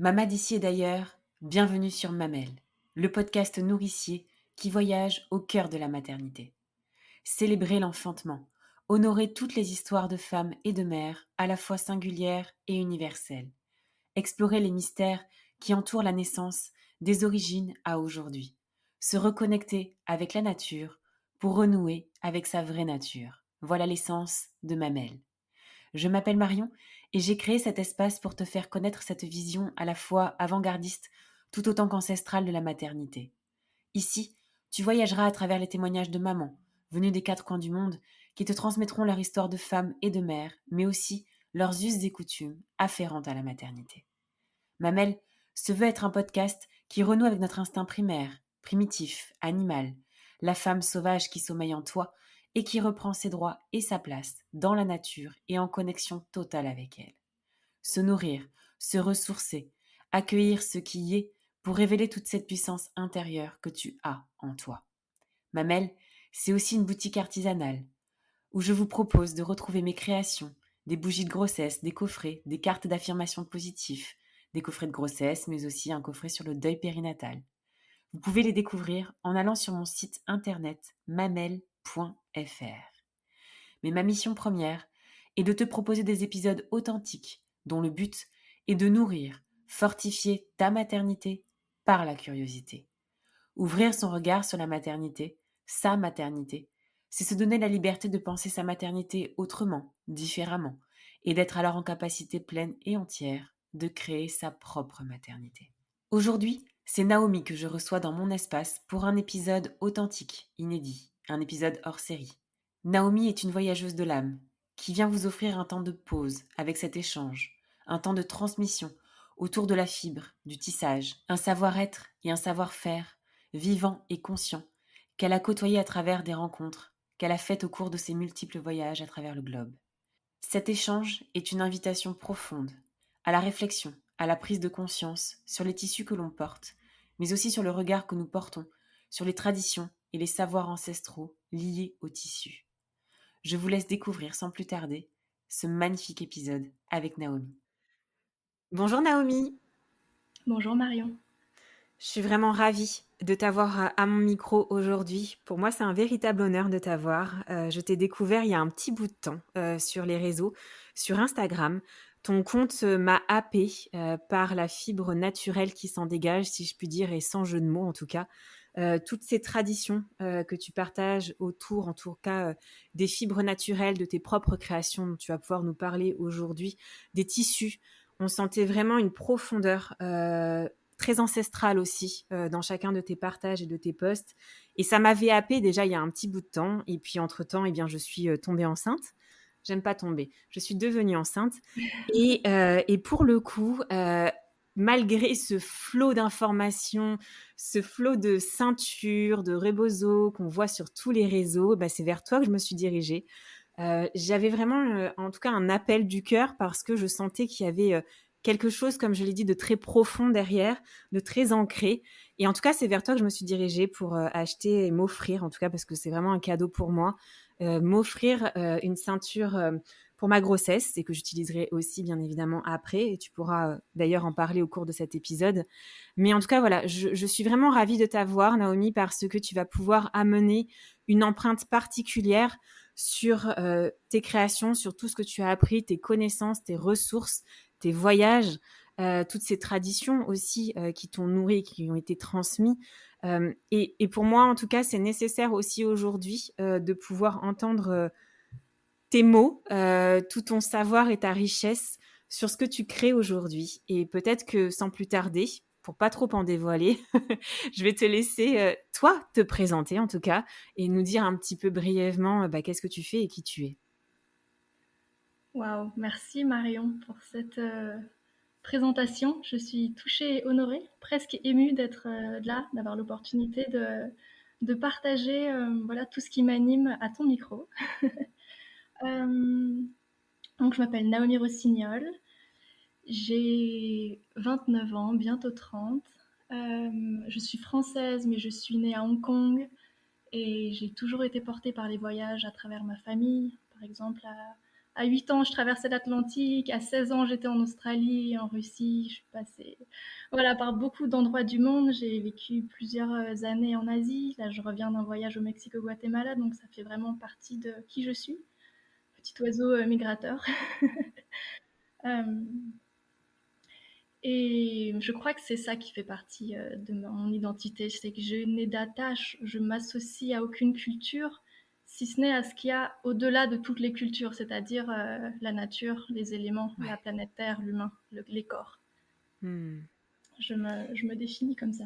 Mama d'ici et d'ailleurs, bienvenue sur Mamelle, le podcast nourricier qui voyage au cœur de la maternité. Célébrer l'enfantement, honorer toutes les histoires de femmes et de mères, à la fois singulières et universelles. Explorer les mystères qui entourent la naissance des origines à aujourd'hui. Se reconnecter avec la nature pour renouer avec sa vraie nature. Voilà l'essence de Mamelle. Je m'appelle Marion et j'ai créé cet espace pour te faire connaître cette vision à la fois avant-gardiste tout autant qu'ancestrale de la maternité. Ici, tu voyageras à travers les témoignages de mamans, venues des quatre coins du monde, qui te transmettront leur histoire de femmes et de mères, mais aussi leurs us et coutumes afférentes à la maternité. Mamelle se veut être un podcast qui renoue avec notre instinct primaire, primitif, animal, la femme sauvage qui sommeille en toi et qui reprend ses droits et sa place dans la nature et en connexion totale avec elle. Se nourrir, se ressourcer, accueillir ce qui y est pour révéler toute cette puissance intérieure que tu as en toi. Mamelle, c'est aussi une boutique artisanale où je vous propose de retrouver mes créations, des bougies de grossesse, des coffrets, des cartes d'affirmation positive, des coffrets de grossesse, mais aussi un coffret sur le deuil périnatal. Vous pouvez les découvrir en allant sur mon site internet mamel.fr. Mais ma mission première est de te proposer des épisodes authentiques dont le but est de nourrir, fortifier ta maternité par la curiosité. Ouvrir son regard sur la maternité, sa maternité, c'est se donner la liberté de penser sa maternité autrement, différemment, et d'être alors en capacité pleine et entière de créer sa propre maternité. Aujourd'hui, c'est Naomi que je reçois dans mon espace pour un épisode authentique, inédit, un épisode hors série. Naomi est une voyageuse de l'âme qui vient vous offrir un temps de pause avec cet échange, un temps de transmission autour de la fibre, du tissage, un savoir-être et un savoir-faire vivant et conscient qu'elle a côtoyé à travers des rencontres qu'elle a faites au cours de ses multiples voyages à travers le globe. Cet échange est une invitation profonde à la réflexion, à la prise de conscience sur les tissus que l'on porte, mais aussi sur le regard que nous portons sur les traditions et les savoirs ancestraux liés aux tissus. Je vous laisse découvrir sans plus tarder ce magnifique épisode avec Naomi. Bonjour Naomi, Bonjour Marion. je suis vraiment ravie de t'avoir à mon micro aujourd'hui. Pour moi, c'est un véritable honneur de t'avoir. Je t'ai découvert il y a un petit bout de temps sur les réseaux, sur Instagram. Ton compte m'a happée par la fibre naturelle qui s'en dégage, si je puis dire, et sans jeu de mots en tout cas. Toutes ces traditions que tu partages autour, en tout cas, des fibres naturelles, de tes propres créations dont tu vas pouvoir nous parler aujourd'hui, des tissus. On sentait vraiment une profondeur très ancestrale aussi dans chacun de tes partages et de tes posts. Et ça m'avait happée déjà il y a un petit bout de temps. Et puis entre-temps, eh bien, je suis tombée enceinte. J'aime pas tomber. Je suis devenue enceinte. Et pour le coup, malgré ce flot d'informations, ce flot de ceintures, de rebozo qu'on voit sur tous les réseaux, bah, c'est vers toi que je me suis dirigée. J'avais vraiment, en tout cas, un appel du cœur parce que je sentais qu'il y avait quelque chose, comme je l'ai dit, de très profond derrière, de très ancré. Et en tout cas, c'est vers toi que je me suis dirigée pour acheter et m'offrir, en tout cas, parce que c'est vraiment un cadeau pour moi, m'offrir une ceinture pour ma grossesse et que j'utiliserai aussi, bien évidemment, après. Et tu pourras d'ailleurs en parler au cours de cet épisode. Mais en tout cas, voilà, je suis vraiment ravie de t'avoir, Naomi, parce que tu vas pouvoir amener une empreinte particulière sur tes créations, sur tout ce que tu as appris, tes connaissances, tes ressources, tes voyages, toutes ces traditions aussi qui t'ont nourri, qui ont été transmis. Et pour moi, en tout cas, c'est nécessaire aussi aujourd'hui de pouvoir entendre tes mots, tout ton savoir et ta richesse sur ce que tu crées aujourd'hui. Et peut-être que sans plus tarder, pour pas trop en dévoiler, je vais te laisser, toi, te présenter en tout cas et nous dire un petit peu brièvement, qu'est-ce que tu fais et qui tu es? Waouh, merci Marion pour cette présentation. Je suis touchée et honorée, presque émue d'être là, d'avoir l'opportunité de partager voilà, tout ce qui m'anime à ton micro. Euh, donc, je m'appelle Naomi Rossignol, j'ai 29 ans, bientôt 30. Je suis française, mais je suis née à Hong Kong et j'ai toujours été portée par les voyages à travers ma famille, par exemple À 8 ans, je traversais l'Atlantique. À 16 ans, j'étais en Australie, en Russie. Je suis passée, voilà, par beaucoup d'endroits du monde. J'ai vécu plusieurs années en Asie. Là, je reviens d'un voyage au Mexique, au Guatemala, donc ça fait vraiment partie de qui je suis. Petit oiseau migrateur. Euh, et je crois que c'est ça qui fait partie de mon identité. C'est que je n'ai d'attache, je m'associe à aucune culture, si ce n'est à ce qu'il y a au-delà de toutes les cultures, c'est-à-dire la nature, les éléments, la Ouais. planète Terre, l'humain, les corps. Hmm. Je me définis comme ça.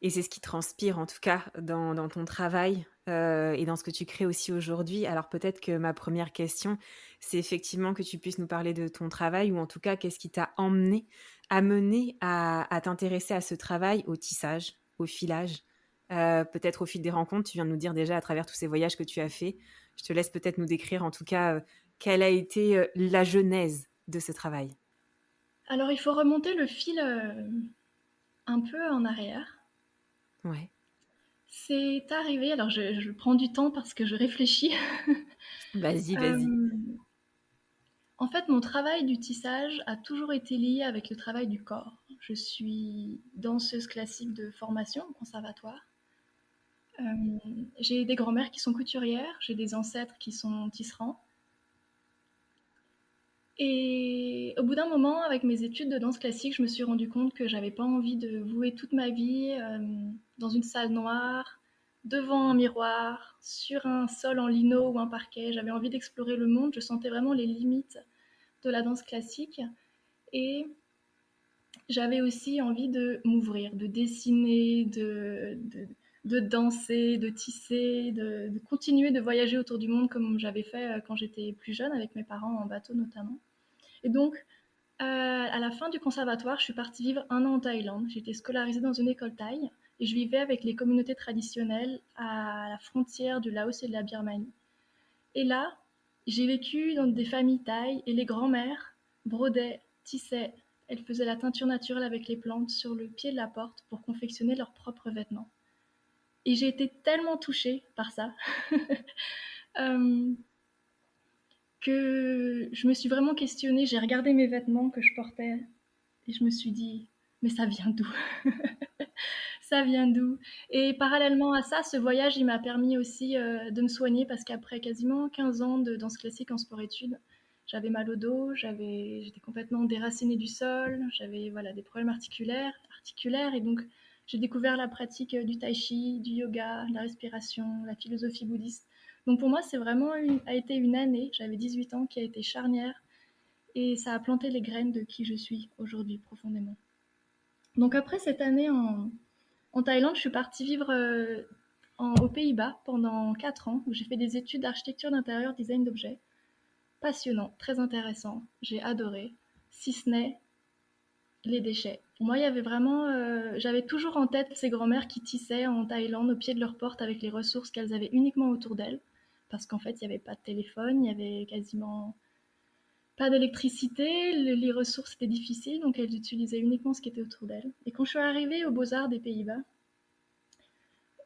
Et c'est ce qui transpire, en tout cas, dans ton travail et dans ce que tu crées aussi aujourd'hui. Alors peut-être que ma première question, c'est effectivement que tu puisses nous parler de ton travail ou en tout cas, qu'est-ce qui t'a amené à t'intéresser à ce travail, au tissage, au filage, peut-être au fil des rencontres. Tu viens de nous dire déjà à travers tous ces voyages que tu as faits. Je te laisse peut-être nous décrire en tout cas quelle a été la genèse de ce travail. Alors il faut remonter le fil un peu en arrière. Ouais, C'est arrivé, alors je prends du temps parce que je réfléchis. vas-y, vas-y. Euh, En fait, mon travail du tissage a toujours été lié avec le travail du corps. Je suis danseuse classique de formation au conservatoire. Euh, j'ai des grands-mères qui sont couturières, j'ai des ancêtres qui sont tisserands. Et au bout d'un moment, avec mes études de danse classique, je me suis rendu compte que j'avais pas envie de vouer toute ma vie dans une salle noire, devant un miroir, sur un sol en lino ou un parquet. J'avais envie d'explorer le monde. Je sentais vraiment les limites de la danse classique. Et j'avais aussi envie de m'ouvrir, de dessiner, de danser, de tisser, de continuer de voyager autour du monde comme j'avais fait quand j'étais plus jeune avec mes parents en bateau notamment. Et donc, à la fin du conservatoire, je suis partie vivre un an en Thaïlande. J'étais scolarisée dans une école thaï et je vivais avec les communautés traditionnelles à la frontière du Laos et de la Birmanie. Et là, j'ai vécu dans des familles thaïs et les grands-mères brodaient, tissaient. Elles faisaient la teinture naturelle avec les plantes sur le pied de la porte pour confectionner leurs propres vêtements. Et j'ai été tellement touchée par ça euh, que je me suis vraiment questionnée. J'ai regardé mes vêtements que je portais et je me suis dit, mais ça vient d'où? Ça vient d'où? Et parallèlement à ça, ce voyage, il m'a permis aussi de me soigner parce qu'après quasiment 15 ans de danse classique en sport-études, j'avais mal au dos, j'étais complètement déracinée du sol, j'avais voilà, des problèmes articulaires et donc j'ai découvert la pratique du tai chi, du yoga, de la respiration, la philosophie bouddhiste. Donc pour moi, c'est vraiment a été une année, j'avais 18 ans, qui a été charnière et ça a planté les graines de qui je suis aujourd'hui profondément. Donc après cette année en Thaïlande, je suis partie vivre aux Pays-Bas pendant 4 ans, où j'ai fait des études d'architecture d'intérieur, design d'objets. Passionnant, très intéressant, j'ai adoré, si ce n'est les déchets. Pour moi, il y avait vraiment, j'avais toujours en tête ces grand-mères qui tissaient en Thaïlande au pied de leur porte avec les ressources qu'elles avaient uniquement autour d'elles, parce qu'en fait, il n'y avait pas de téléphone, il y avait quasiment pas d'électricité, les ressources étaient difficiles, donc elles utilisaient uniquement ce qui était autour d'elles. Et quand je suis arrivée aux Beaux-Arts des Pays-Bas,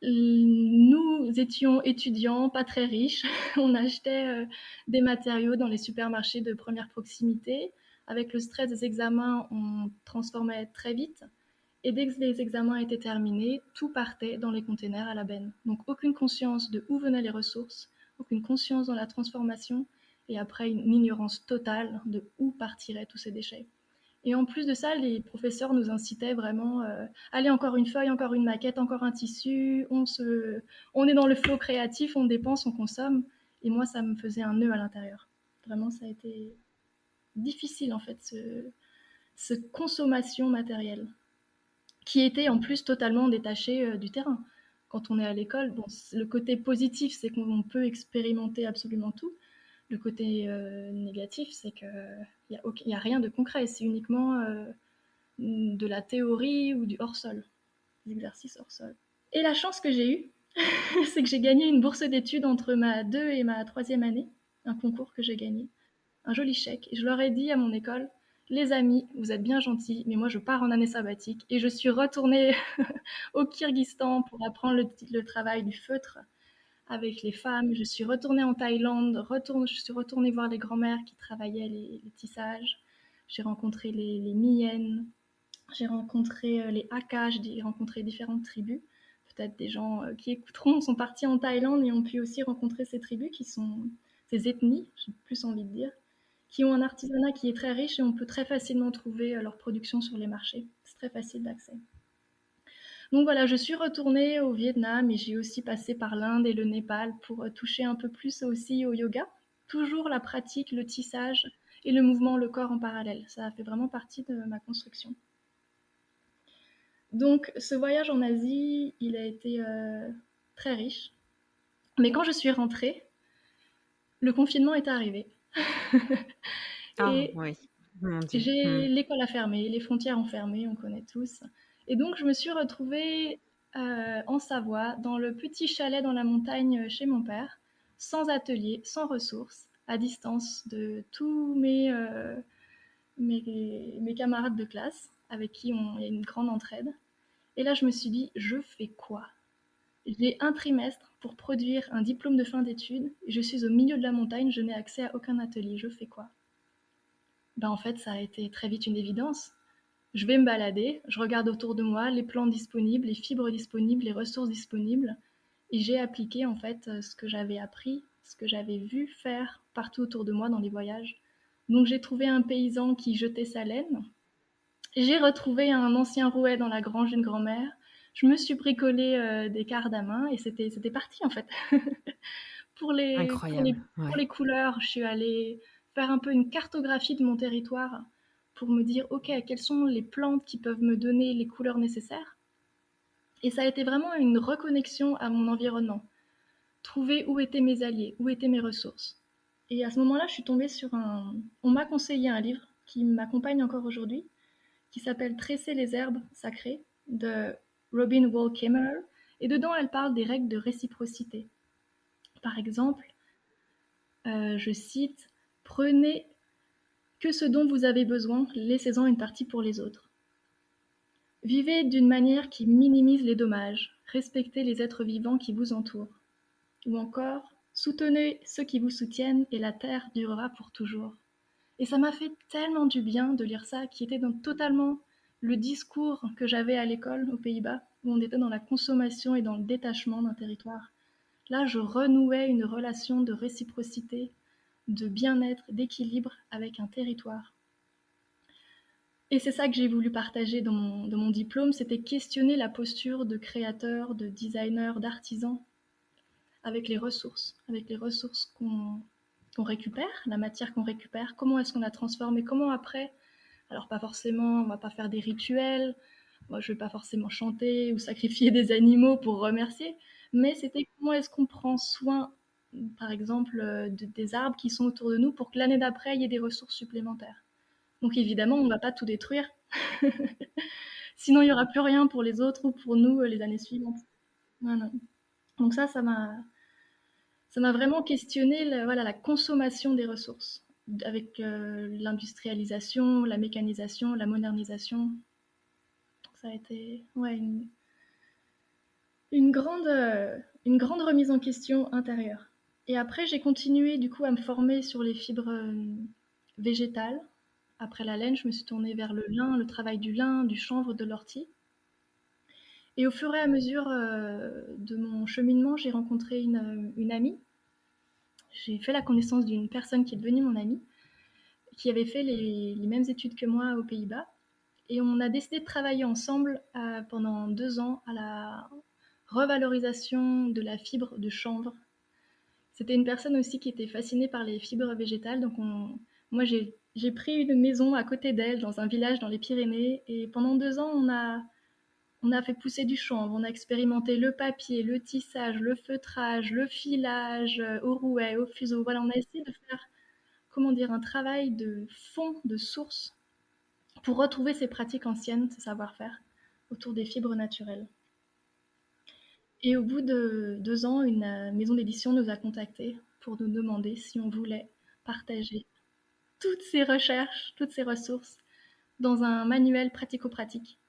nous étions étudiants, pas très riches. On achetait des matériaux dans les supermarchés de première proximité. Avec le stress des examens, on transformait très vite. Et dès que les examens étaient terminés, tout partait dans les containers à la benne. Donc aucune conscience de où venaient les ressources, aucune conscience dans la transformation, et après une ignorance totale de où partiraient tous ces déchets. Et en plus de ça, les professeurs nous incitaient vraiment, allez, encore une feuille, encore une maquette, encore un tissu, on est dans le flow créatif, on dépense, on consomme. Et moi, ça me faisait un nœud à l'intérieur. Vraiment, ça a été difficile, en fait, ce consommation matérielle, qui était en plus totalement détachée du terrain. Quand on est à l'école, bon, le côté positif, c'est qu'on peut expérimenter absolument tout. Le côté négatif, c'est qu'il n'y a rien de concret, c'est uniquement de la théorie ou du hors-sol, des exercices hors-sol. Et la chance que j'ai eue, c'est que j'ai gagné une bourse d'études entre ma 2 et ma troisième année, un concours que j'ai gagné, un joli chèque. Et je leur ai dit à mon école, les amis, vous êtes bien gentils, mais moi je pars en année sabbatique et je suis retournée au Kyrgyzstan pour apprendre le travail du feutre avec les femmes. Je suis retournée en Thaïlande, je suis retournée voir les grands-mères qui travaillaient les tissages. J'ai rencontré les Miennes, j'ai rencontré les Hakka, j'ai rencontré différentes tribus. Peut-être des gens qui écouteront sont partis en Thaïlande et ont pu aussi rencontrer ces tribus qui sont ces ethnies, j'ai plus envie de dire, qui ont un artisanat qui est très riche et on peut très facilement trouver leur production sur les marchés. C'est très facile d'accès. Donc voilà, je suis retournée au Vietnam et j'ai aussi passé par l'Inde et le Népal pour toucher un peu plus aussi au yoga. Toujours la pratique, le tissage et le mouvement, le corps en parallèle. Ça a fait vraiment partie de ma construction. Donc ce voyage en Asie, il a été très riche. Mais quand je suis rentrée, le confinement est arrivé. Ah Et oui, mon Dieu. l'école a fermé, les frontières ont fermé, on connaît tous. Et donc je me suis retrouvée en Savoie, dans le petit chalet dans la montagne chez mon père, sans atelier, sans ressources, à distance de tous mes camarades de classe, avec qui il y a une grande entraide. Et là, je me suis dit, je fais quoi? J'ai un trimestre pour produire un diplôme de fin d'études. Je suis au milieu de la montagne, je n'ai accès à aucun atelier. Je fais quoi? Ben, en fait, ça a été très vite une évidence. Je vais me balader, je regarde autour de moi les plants disponibles, les fibres disponibles, les ressources disponibles. Et j'ai appliqué en fait ce que j'avais appris, ce que j'avais vu faire partout autour de moi dans les voyages. Donc j'ai trouvé un paysan qui jetait sa laine. J'ai retrouvé un ancien rouet dans la grange d'une grand-mère. Je me suis bricolé des cardes à main et c'était parti en fait. Pour les, pour les, Incroyable, pour ouais. les couleurs, je suis allée faire un peu une cartographie de mon territoire pour me dire, ok, quelles sont les plantes qui peuvent me donner les couleurs nécessaires. Et ça a été vraiment une reconnexion à mon environnement. Trouver où étaient mes alliés, où étaient mes ressources. Et à ce moment-là, je suis tombée sur un... On m'a conseillé un livre qui m'accompagne encore aujourd'hui, qui s'appelle Tresser les herbes sacrées de Robin Wall Kimmerer. Et dedans, elle parle des règles de réciprocité. Par exemple, je cite, prenez que ce dont vous avez besoin, laissez-en une partie pour les autres. Vivez d'une manière qui minimise les dommages, respectez les êtres vivants qui vous entourent. Ou encore, soutenez ceux qui vous soutiennent et la terre durera pour toujours. Et ça m'a fait tellement du bien de lire ça, qui était dans totalement le discours que j'avais à l'école aux Pays-Bas, où on était dans la consommation et dans le détachement d'un territoire. Là, je renouais une relation de réciprocité, de bien-être, d'équilibre avec un territoire. Et c'est ça que j'ai voulu partager dans mon diplôme, c'était questionner la posture de créateur, de designer, d'artisan avec les ressources qu'on récupère, la matière qu'on récupère, comment est-ce qu'on la transforme et comment après, alors pas forcément, on va pas faire des rituels, moi je vais pas forcément chanter ou sacrifier des animaux pour remercier, mais c'était comment est-ce qu'on prend soin, par exemple, des arbres qui sont autour de nous pour que l'année d'après, il y ait des ressources supplémentaires. Donc évidemment, on ne va pas tout détruire, sinon il n'y aura plus rien pour les autres ou pour nous les années suivantes. Voilà. Donc ça m'a vraiment questionné voilà, la consommation des ressources, avec l'industrialisation, la mécanisation, la modernisation. Donc ça a été ouais, une, grande, une grande remise en question intérieure. Et après, j'ai continué du coup à me former sur les fibres végétales. Après la laine, je me suis tournée vers le lin, le travail du lin, du chanvre, de l'ortie. Et au fur et à mesure de mon cheminement, j'ai rencontré une amie. J'ai fait la connaissance d'une personne qui est devenue mon amie, qui avait fait les mêmes études que moi aux Pays-Bas. Et on a décidé de travailler ensemble pendant 2 ans à la revalorisation de la fibre de chanvre. C'était une personne aussi qui était fascinée par les fibres végétales. Donc moi, j'ai pris une maison à côté d'elle, dans un village dans les Pyrénées. Et pendant 2 ans, on a fait pousser du chanvre, on a expérimenté le papier, le tissage, le feutrage, le filage au rouet, au fuseau. Voilà, on a essayé de faire, comment dire, un travail de fond, de source, pour retrouver ces pratiques anciennes, ce savoir-faire, autour des fibres naturelles. Et au bout de 2 ans, une maison d'édition nous a contactés pour nous demander si on voulait partager toutes ces recherches, toutes ces ressources dans un manuel pratico-pratique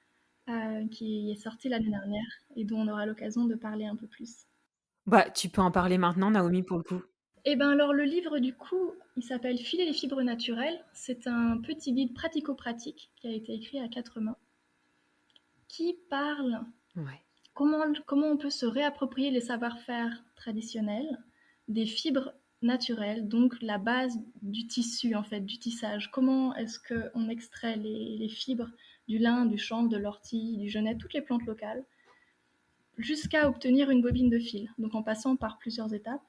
qui est sorti l'année dernière et dont on aura l'occasion de parler un peu plus. Bah, tu peux en parler maintenant, Naomi, pour le coup. Et ben alors le livre du coup, il s'appelle Filer les fibres naturelles. C'est un petit guide pratico-pratique qui a été écrit à 4 mains, qui parle Ouais, comment on peut se réapproprier les savoir-faire traditionnels, des fibres naturelles, donc la base du tissu en fait, du tissage. Comment est-ce qu'on extrait les fibres du lin, du chanvre, de l'ortie, du genêt, toutes les plantes locales, jusqu'à obtenir une bobine de fil, donc en passant par plusieurs étapes.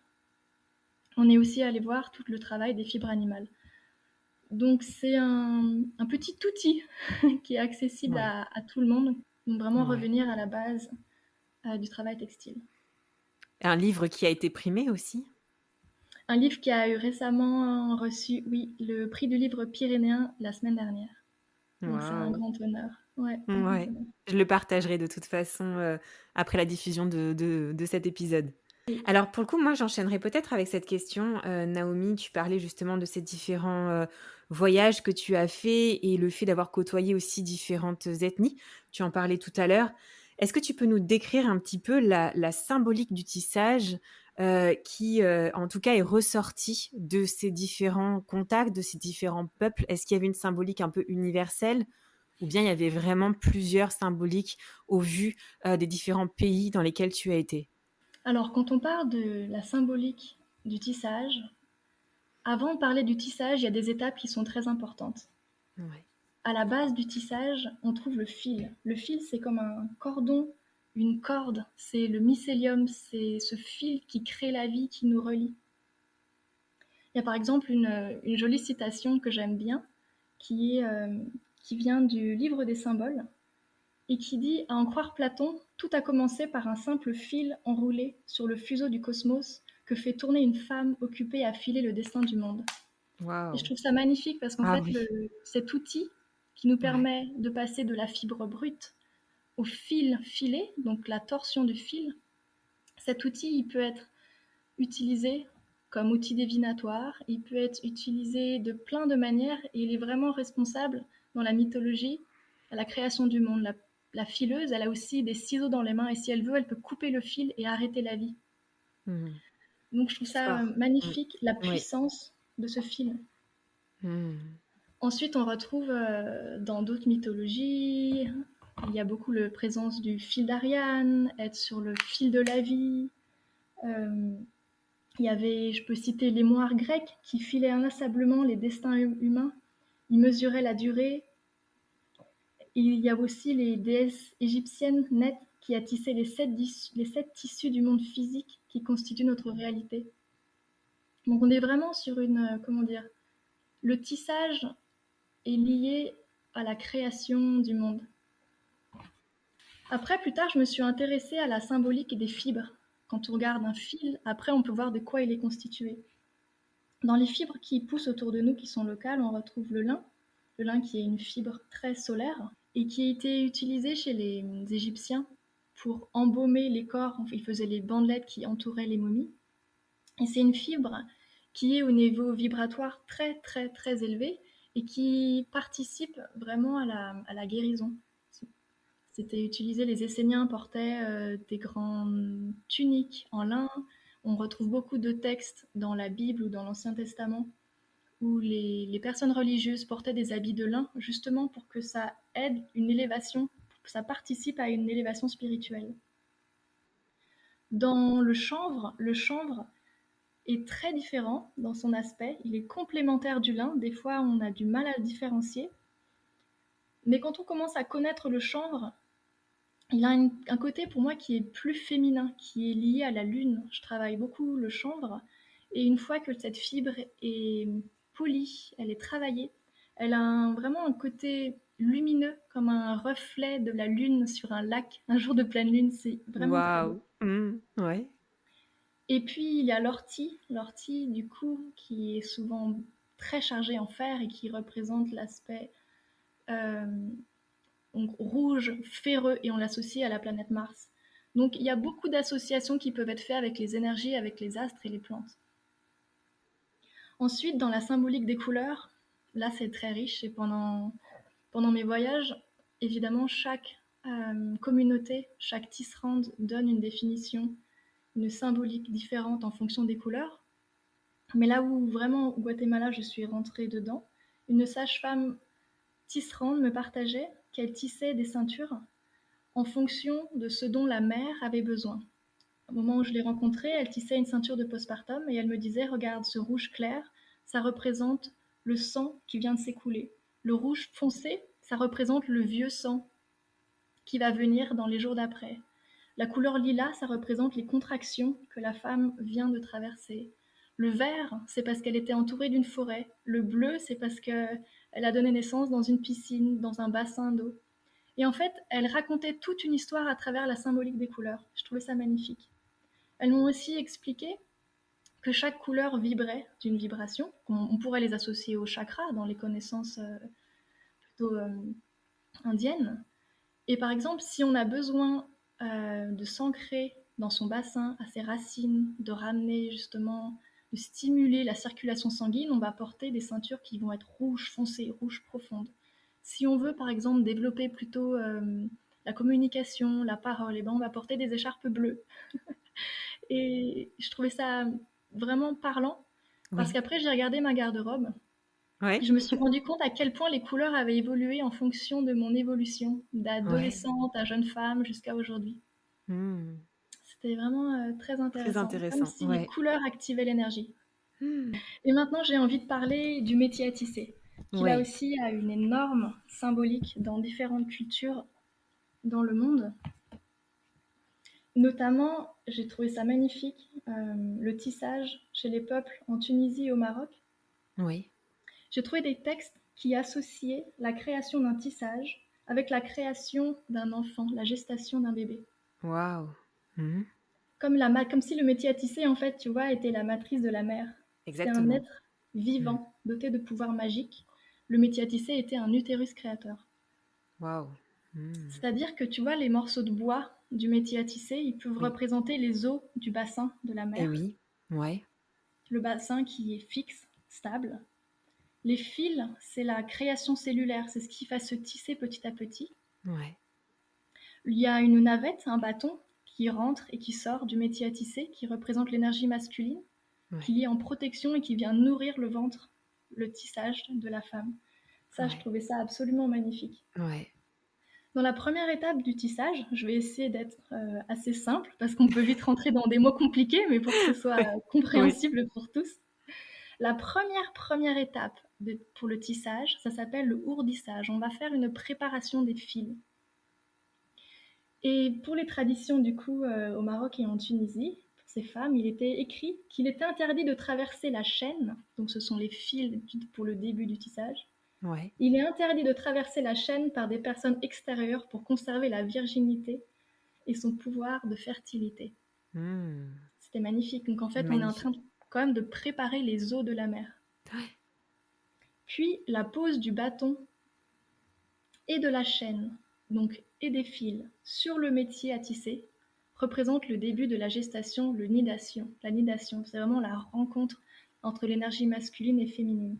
On est aussi allé voir tout le travail des fibres animales. Donc c'est un petit outil qui est accessible ouais, à tout le monde, donc vraiment ouais. revenir à la base du travail textile. Un livre qui a été primé aussi? Un livre qui a eu récemment reçu, oui, le prix du livre pyrénéen la semaine dernière. Donc c'est un Waouh! grand honneur. Ouais, un grand Ouais, honneur. je le partagerai de toute façon, après la diffusion de cet épisode. Oui. Alors pour le coup, moi j'enchaînerai peut-être avec cette question, Naomi, tu parlais justement de ces différents, voyages que tu as faits et le fait d'avoir côtoyé aussi différentes ethnies. Tu en parlais tout à l'heure. Est-ce que tu peux nous décrire un petit peu la symbolique du tissage, qui, en tout cas est ressortie de ces différents contacts, de ces différents peuples? Est-ce qu'il y avait une symbolique un peu universelle? Ou bien il y avait vraiment plusieurs symboliques au vu, des différents pays dans lesquels tu as été? Alors quand on parle de la symbolique du tissage, avant de parler du tissage, il y a des étapes qui sont très importantes. Ouais. À la base du tissage, on trouve le fil. Le fil, c'est comme un cordon, une corde, c'est le mycélium, c'est ce fil qui crée la vie, qui nous relie. Il y a par exemple une jolie citation que j'aime bien, qui vient du livre des symboles, et qui dit: À en croire Platon, tout a commencé par un simple fil enroulé sur le fuseau du cosmos que fait tourner une femme occupée à filer le destin du monde. Et je Waouh! trouve ça magnifique parce qu'en Ah fait, oui. cet outil qui nous Ouais. permet de passer de la fibre brute au fil filé, donc la torsion du fil, cet outil, il peut être utilisé comme outil divinatoire, il peut être utilisé de plein de manières et il est vraiment responsable dans la mythologie à la création du monde. La fileuse, elle a aussi des ciseaux dans les mains et si elle veut, elle peut couper le fil et arrêter la vie. Mmh. Donc je trouve ça Fort. Mmh. magnifique, la Oui. puissance de ce fil. Mmh. Ensuite, on retrouve dans d'autres mythologies, il y a beaucoup la présence du fil d'Ariane, être sur le fil de la vie. Euh, il y avait, je peux citer les moires grecs qui filaient inlassablement les destins humains. Ils mesuraient la durée. Il y a aussi les déesses égyptiennes Net qui a tissé les 7 tissus du monde physique qui constituent notre réalité. Donc on est vraiment sur comment dire, le tissage est lié à la création du monde. Après, plus tard, je me suis intéressée à la symbolique des fibres. Quand on regarde un fil, après, on peut voir de quoi il est constitué. Dans les fibres qui poussent autour de nous, qui sont locales, on retrouve le lin qui est une fibre très solaire et qui a été utilisé chez les Égyptiens pour embaumer les corps. Ils faisaient les bandelettes qui entouraient les momies. Et c'est une fibre qui est au niveau vibratoire très très très élevé et qui participe vraiment à la guérison. C'était utilisé, les Esséniens portaient des grandes tuniques en lin. On retrouve beaucoup de textes dans la Bible ou dans l'Ancien Testament où les personnes religieuses portaient des habits de lin justement pour que ça aide une élévation, que ça participe à une élévation spirituelle. Dans le chanvre est très différent dans son aspect. Il est complémentaire du lin. Des fois, on a du mal à le différencier. Mais quand on commence à connaître le chanvre, il a un côté pour moi qui est plus féminin, qui est lié à la lune. Je travaille beaucoup le chanvre. Et une fois que cette fibre est polie, elle est travaillée, elle a vraiment un côté lumineux, comme un reflet de la lune sur un lac, un jour de pleine lune. C'est vraiment très beau. Waouh! Mmh. Ouais. Et puis il y a l'ortie du coup qui est souvent très chargée en fer et qui représente l'aspect euh, donc rouge, ferreux, et on l'associe à la planète Mars. Donc il y a beaucoup d'associations qui peuvent être faites avec les énergies, avec les astres et les plantes. Ensuite, dans la symbolique des couleurs, là c'est très riche et pendant mes voyages, évidemment, chaque communauté, chaque tisserand donne une définition une symbolique différente en fonction des couleurs. Mais là où vraiment, au Guatemala, je suis rentrée dedans, une sage-femme tisserande me partageait qu'elle tissait des ceintures en fonction de ce dont la mère avait besoin. Au moment où je l'ai rencontrée, elle tissait une ceinture de postpartum et elle me disait: regarde, ce rouge clair, ça représente le sang qui vient de s'écouler. Le rouge foncé, ça représente le vieux sang qui va venir dans les jours d'après. La couleur lilas, ça représente les contractions que la femme vient de traverser. Le vert, c'est parce qu'elle était entourée d'une forêt. Le bleu, c'est parce qu'elle a donné naissance dans une piscine, dans un bassin d'eau. Et en fait, elle racontait toute une histoire à travers la symbolique des couleurs. Je trouvais ça magnifique. Elles m'ont aussi expliqué que chaque couleur vibrait d'une vibration. On pourrait les associer au chakra dans les connaissances plutôt indiennes. Et par exemple, si on a besoin de s'ancrer dans son bassin, à ses racines, de ramener justement, de stimuler la circulation sanguine, on va porter des ceintures qui vont être rouges foncées, rouges profondes. Si on veut par exemple développer plutôt la communication, la parole, et ben on va porter des écharpes bleues. Et je trouvais ça vraiment parlant parce Oui. qu'après j'ai regardé ma garde-robe. Ouais. Je me suis rendu compte à quel point les couleurs avaient évolué en fonction de mon évolution, Ouais. d'adolescente à jeune femme jusqu'à aujourd'hui. Mmh. C'était vraiment très Très intéressant, comme intéressant. si les Ouais. couleurs activaient l'énergie. Mmh. Et maintenant, j'ai envie de parler du métier à tisser, qui là Ouais. aussi a une énorme symbolique dans différentes cultures dans le monde. Notamment, j'ai trouvé ça magnifique, le tissage chez les peuples en Tunisie et au Maroc. Oui. J'ai trouvé des textes qui associaient la création d'un tissage avec la création d'un enfant, la gestation d'un bébé. Waouh. Mmh. Comme si le métier à tisser, en fait, tu vois, était la matrice de la mère. C'était un Exactement. être Mmh. vivant, doté de pouvoirs magiques. Le métier à tisser était un utérus créateur. Waouh. Mmh. C'est-à-dire que, tu vois, les morceaux de bois du métier à tisser, ils peuvent Oui. représenter les os du bassin de la Et mère. oui. Ouais. Le bassin qui est fixe, stable. Les fils, c'est la création cellulaire, c'est ce qui va se tisser petit à petit. Ouais. Il y a une navette, un bâton, qui rentre et qui sort du métier à tisser, qui représente l'énergie masculine, Ouais. qui est en protection et qui vient nourrir le ventre, le tissage de la femme. Ça, je Ouais. trouvais ça absolument magnifique. Ouais. Dans la première étape du tissage, je vais essayer d'être assez simple, parce qu'on peut vite rentrer dans des mots compliqués, mais pour que ce soit Oui. compréhensible pour tous. La première étape pour le tissage, ça s'appelle le ourdissage. On va faire une préparation des fils. Et pour les traditions, du coup, au Maroc et en Tunisie, pour ces femmes, il était écrit qu'il était interdit de traverser la chaîne, donc ce sont les fils pour le début du tissage. Ouais. Il est interdit de traverser la chaîne par des personnes extérieures pour conserver la virginité et son pouvoir de fertilité. Mmh. C'était magnifique. Donc en fait, on est en train Magnifique. quand même de préparer les os de la mer. Ouais. Puis la pose du bâton et de la chaîne, donc et des fils, sur le métier à tisser, représente le début de la gestation, le nidation. La nidation, c'est vraiment la rencontre entre l'énergie masculine et féminine.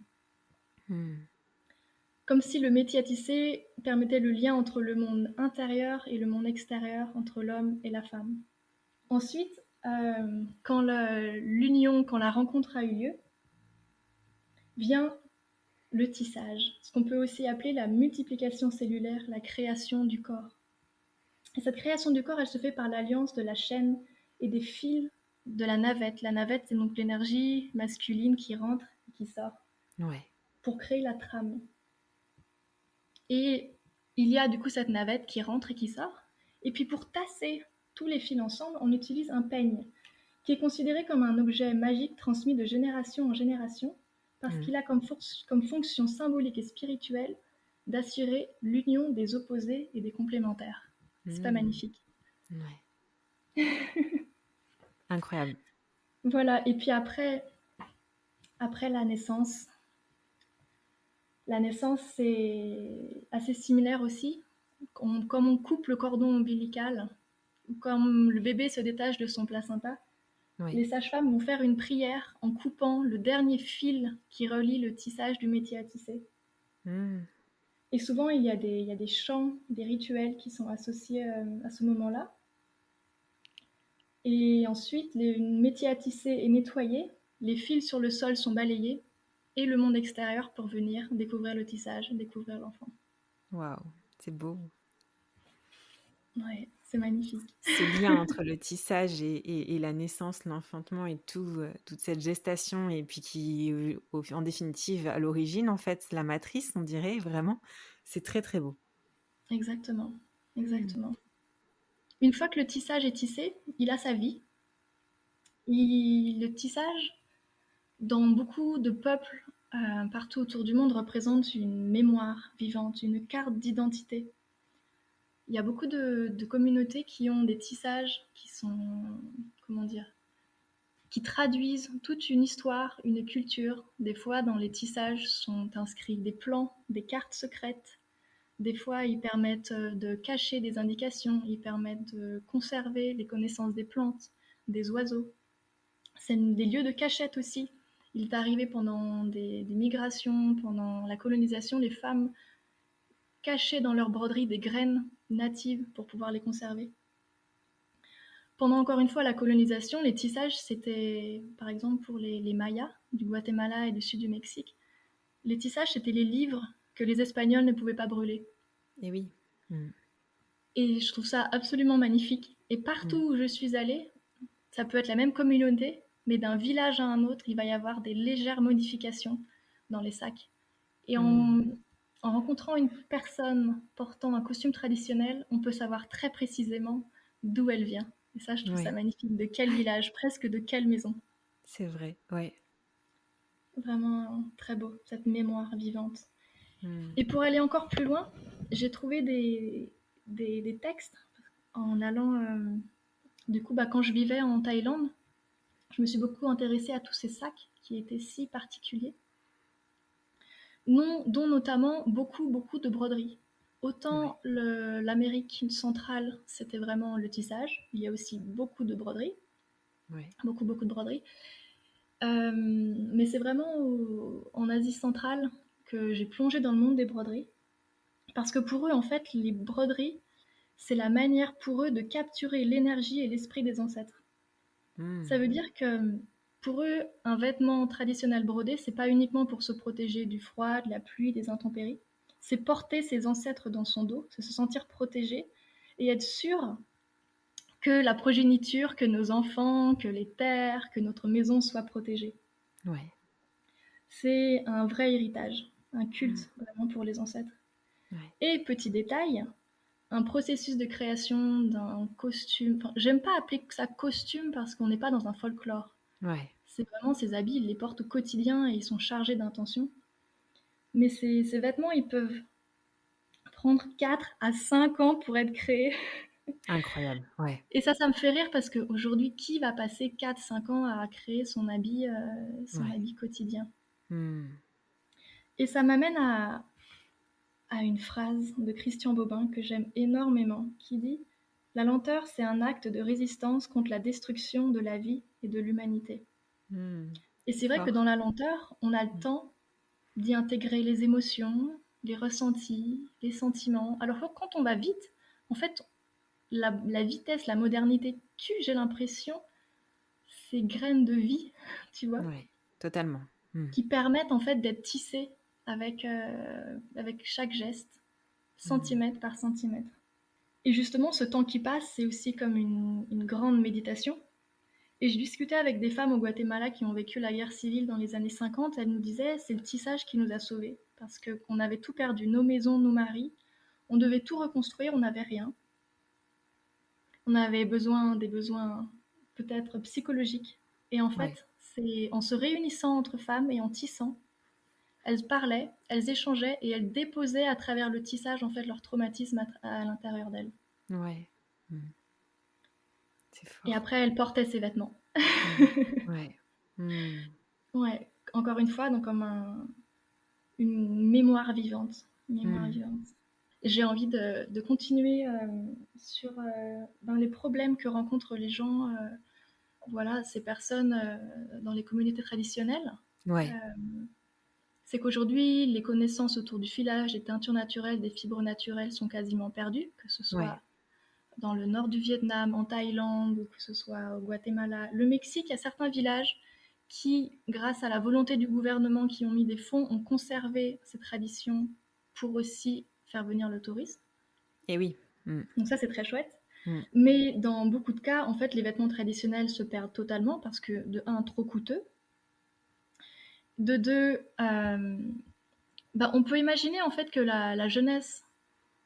Mmh. Comme si le métier à tisser permettait le lien entre le monde intérieur et le monde extérieur, entre l'homme et la femme. Ensuite, quand l'union, quand la rencontre a eu lieu, vient le tissage, ce qu'on peut aussi appeler la multiplication cellulaire, la création du corps. Et cette création du corps, elle se fait par l'alliance de la chaîne et des fils de la navette. La navette, c'est donc l'énergie masculine qui rentre et qui sort Ouais. pour créer la trame. Et il y a du coup cette navette qui rentre et qui sort. Et puis pour tasser tous les fils ensemble, on utilise un peigne, qui est considéré comme un objet magique transmis de génération en génération, parce Mmh. qu'il a comme fonction symbolique et spirituelle d'assurer l'union des opposés et des complémentaires. C'est pas Mmh. magnifique? Ouais. Incroyable. Voilà, et puis après la naissance c'est assez similaire aussi. Comme on coupe le cordon ombilical, comme le bébé se détache de son placenta, Oui. les sages-femmes vont faire une prière en coupant le dernier fil qui relie le tissage du métier à tisser. Mmh. Et souvent, il y a des chants, des rituels qui sont associés à ce moment-là. Et ensuite, le métier à tisser est nettoyé, les fils sur le sol sont balayés, et le monde extérieur pour venir découvrir le tissage, découvrir l'enfant. Waouh, c'est beau. Ouais, c'est magnifique. Ce lien entre le tissage et la naissance, l'enfantement et toute cette gestation et puis qui, en définitive, à l'origine, en fait, la matrice, on dirait vraiment, c'est très, très beau. Exactement, Mmh. exactement. Une fois que le tissage est tissé, il a sa vie. Le tissage, dans beaucoup de peuples partout autour du monde, représente une mémoire vivante, une carte d'identité. Il y a beaucoup de communautés qui ont des tissages qui sont, comment dire, qui traduisent toute une histoire, une culture. Des fois, dans les tissages sont inscrits des plans, des cartes secrètes. Des fois, ils permettent de cacher des indications, ils permettent de conserver les connaissances des plantes, des oiseaux. C'est des lieux de cachette aussi. Il est arrivé pendant des migrations, pendant la colonisation, les femmes cachaient dans leurs broderies des graines natives pour pouvoir les conserver. Pendant encore une fois la colonisation, les tissages, c'était par exemple pour les Mayas du Guatemala et du sud du Mexique. Les tissages, c'était les livres que les Espagnols ne pouvaient pas brûler. Et oui. Mmh. Et je trouve ça absolument magnifique. Et partout Mmh. où je suis allée, ça peut être la même communauté, mais d'un village à un autre, il va y avoir des légères modifications dans les sacs. Et Mmh. en rencontrant une personne portant un costume traditionnel, on peut savoir très précisément d'où elle vient. Et ça, je trouve ça Ouais, magnifique. De quel village, presque de quelle maison. c'est vrai, ouais. Vraiment très beau, cette mémoire vivante. Mmh. Et pour aller encore plus loin, j'ai trouvé des textes en allant. Du coup, quand je vivais en Thaïlande, je me suis beaucoup intéressée à tous ces sacs qui étaient si particuliers, dont notamment beaucoup de broderies. Ouais, Autant l'Amérique centrale, c'était vraiment le tissage. Il y a aussi beaucoup de broderies, ouais. beaucoup de broderies. Mais c'est vraiment en Asie centrale que j'ai plongé dans le monde des broderies. Parce que pour eux, en fait, les broderies, c'est la manière pour eux de capturer l'énergie et l'esprit des ancêtres. Ça Mmh. veut dire que pour eux, un vêtement traditionnel brodé, c'est pas uniquement pour se protéger du froid, de la pluie, des intempéries. C'est porter ses ancêtres dans son dos, c'est se sentir protégé et être sûr que la progéniture, que nos enfants, que les terres, que notre maison soient protégées. Ouais. C'est un vrai héritage, un Mmh. culte vraiment pour les ancêtres. Ouais. Et petit détail, un processus de création d'un costume. Enfin, j'aime pas appeler ça costume parce qu'on n'est pas dans un folklore. Ouais. C'est vraiment ces habits, ils les portent au quotidien et ils sont chargés d'intention. Mais ces vêtements, ils peuvent prendre 4 à 5 ans pour être créés. Incroyable, ouais. Et ça me fait rire parce qu'aujourd'hui, qui va passer 4 5 ans à créer son Ouais. habit quotidien? Mmh. Et ça m'amène à une phrase de Christian Bobin que j'aime énormément, qui dit: La lenteur, c'est un acte de résistance contre la destruction de la vie et de l'humanité. Mmh. Et c'est vrai que Fort. dans la lenteur, on a le Mmh. temps d'y intégrer les émotions, les ressentis, les sentiments. Alors que quand on va vite, en fait, la vitesse, la modernité tue, j'ai l'impression, ces graines de vie, tu vois, Ouais, totalement. Mmh. qui permettent en fait d'être tissées avec chaque geste, Mmh. centimètre par centimètre. Et justement, ce temps qui passe, c'est aussi comme une grande méditation. Et je discutais avec des femmes au Guatemala qui ont vécu la guerre civile dans les années 50. Elles nous disaient, c'est le tissage qui nous a sauvés. Parce qu'on avait tout perdu, nos maisons, nos maris. On devait tout reconstruire, on n'avait rien. On avait des besoins peut-être psychologiques. Et en Ouais. fait, c'est en se réunissant entre femmes et en tissant, elles parlaient, elles échangeaient et elles déposaient à travers le tissage en fait leur traumatisme à l'intérieur d'elles. Ouais. Mmh. C'est Et fort. après, elles portaient ces vêtements. Mmh. Ouais. Mmh. Ouais, encore une fois, donc comme une mémoire vivante. Une mémoire Mmh. vivante. J'ai envie de continuer sur dans les problèmes que rencontrent les gens, voilà, ces personnes dans les communautés traditionnelles. Euh, Ouais. c'est qu'aujourd'hui, les connaissances autour du filage, des teintures naturelles, des fibres naturelles sont quasiment perdues, que ce soit Ouais. dans le nord du Vietnam, en Thaïlande, ou que ce soit au Guatemala, le Mexique, il y a certains villages qui, grâce à la volonté du gouvernement, qui ont mis des fonds, ont conservé ces traditions pour aussi faire venir le tourisme. Et oui. Mm. Donc ça, c'est très chouette. Mm. Mais dans beaucoup de cas, en fait, les vêtements traditionnels se perdent totalement parce que, de un, trop coûteux. De deux, on peut imaginer en fait que la jeunesse,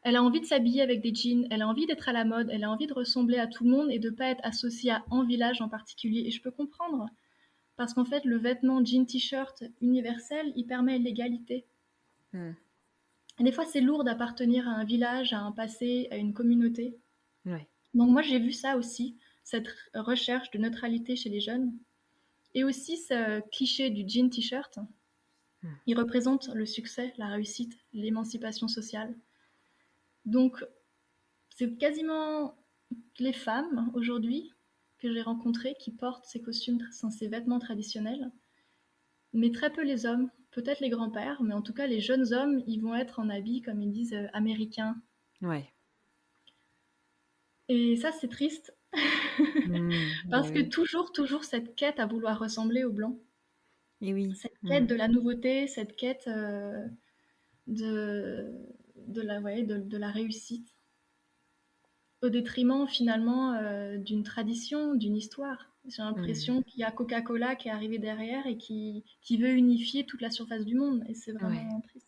elle a envie de s'habiller avec des jeans, elle a envie d'être à la mode, elle a envie de ressembler à tout le monde et de ne pas être associée à un village en particulier. Et je peux comprendre, parce qu'en fait, le vêtement jean-t-shirt universel, il permet l'égalité. Mm. Et des fois, c'est lourd d'appartenir à un village, à un passé, à une communauté. Ouais. Donc moi, j'ai vu ça aussi, cette recherche de neutralité chez les jeunes. Et aussi ce cliché du jean t-shirt, il représente le succès, la réussite, l'émancipation sociale. Donc c'est quasiment les femmes aujourd'hui que j'ai rencontrées qui portent ces costumes, ces vêtements traditionnels, mais très peu les hommes, peut-être les grands-pères, mais en tout cas les jeunes hommes, ils vont être en habits, comme ils disent, américains. Ouais. Et ça, c'est triste, parce Bah que oui. toujours cette quête à vouloir ressembler aux blancs, Et oui. cette quête de la nouveauté, cette quête de, de la réussite, au détriment finalement d'une tradition, d'une histoire. J'ai Mm. l'impression qu'il y a Coca-Cola qui est arrivé derrière et qui veut unifier toute la surface du monde, et c'est Ouais. vraiment triste.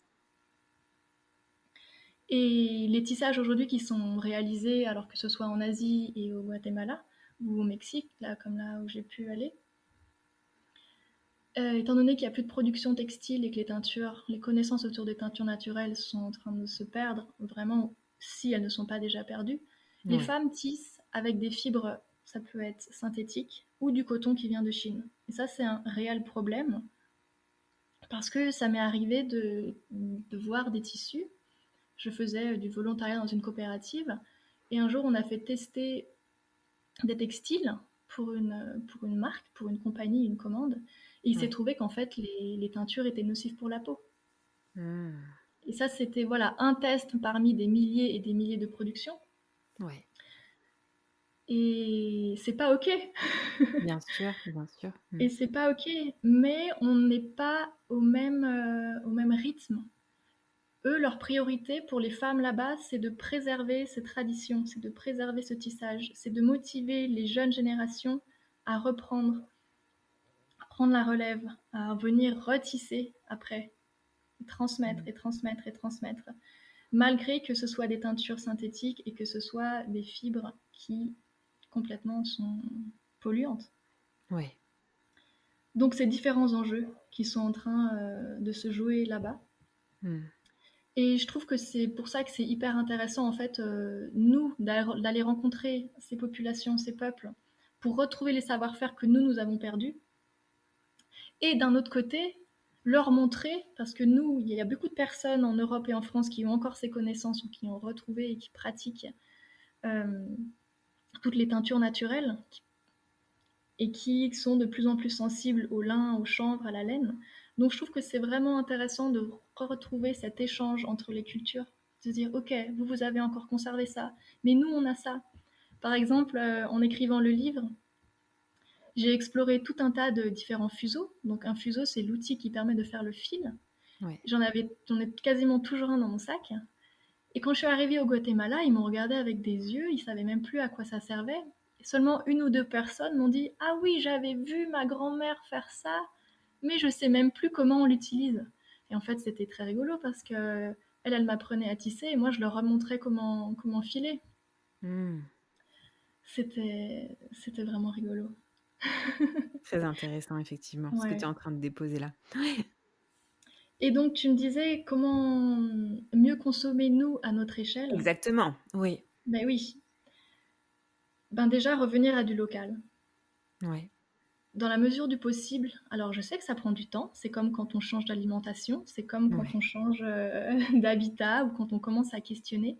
Et les tissages aujourd'hui qui sont réalisés, alors que ce soit en Asie et au Guatemala, ou au Mexique, là, comme là où j'ai pu aller, étant donné qu'il n'y a plus de production textile et que les connaissances autour des teintures naturelles sont en train de se perdre, vraiment, si elles ne sont pas déjà perdues, les Ouais. femmes tissent avec des fibres, ça peut être synthétique, ou du coton qui vient de Chine. Et ça, c'est un réel problème, parce que ça m'est arrivé de voir des tissus. Je faisais du volontariat dans une coopérative, et un jour, on a fait tester des textiles pour une marque, pour une compagnie, une commande. Et il s'est Ouais. trouvé qu'en fait, les teintures étaient nocives pour la peau. Mm. Et ça, c'était voilà, un test parmi des milliers et des milliers de productions. Ouais. Et c'est pas OK. Bien sûr, bien sûr. Mm. Et c'est pas OK. Mais on n'est pas au même rythme. Eux, leur priorité pour les femmes là-bas, c'est de préserver ces traditions, c'est de préserver ce tissage, c'est de motiver les jeunes générations à reprendre, à prendre la relève, à venir retisser après, et transmettre Mm. et transmettre et transmettre, malgré que ce soit des teintures synthétiques et que ce soit des fibres qui complètement sont polluantes. Ouais. Donc c'est différents enjeux qui sont en train de se jouer là-bas. Mm. Et je trouve que c'est pour ça que c'est hyper intéressant, en fait, nous, d'aller rencontrer ces populations, ces peuples, pour retrouver les savoir-faire que nous avons perdus. Et d'un autre côté, leur montrer, parce que nous, il y a beaucoup de personnes en Europe et en France qui ont encore ces connaissances ou qui ont retrouvé et qui pratiquent euh, toutes les teintures naturelles et qui sont de plus en plus sensibles au lin, au chanvre, à la laine. Donc je trouve que c'est vraiment intéressant de retrouver cet échange entre les cultures, de dire ok, vous avez encore conservé ça, mais nous on a ça. Par exemple, en écrivant le livre, j'ai exploré tout un tas de différents fuseaux. Donc un fuseau, c'est l'outil qui permet de faire le fil. Ouais. J'en ai quasiment toujours un dans mon sac. Et quand je suis arrivée au Guatemala, ils m'ont regardé avec des yeux, ils savaient même plus à quoi ça servait. Et seulement une ou deux personnes m'ont dit ah oui, j'avais vu ma grand-mère faire ça, mais je sais même plus comment on l'utilise. Et en fait, c'était très rigolo parce que elle m'apprenait à tisser et moi je leur montrais comment filer. Mm. C'était vraiment rigolo. Très intéressant, effectivement, ce que tu Ouais. es en train de déposer là. Et donc tu me disais comment mieux consommer nous à notre échelle. Exactement, oui. Ben oui. Ben déjà revenir à du local. Ouais. Dans la mesure du possible, alors je sais que ça prend du temps, c'est comme quand on change d'alimentation, c'est comme quand Ouais. on change d'habitat ou quand on commence à questionner.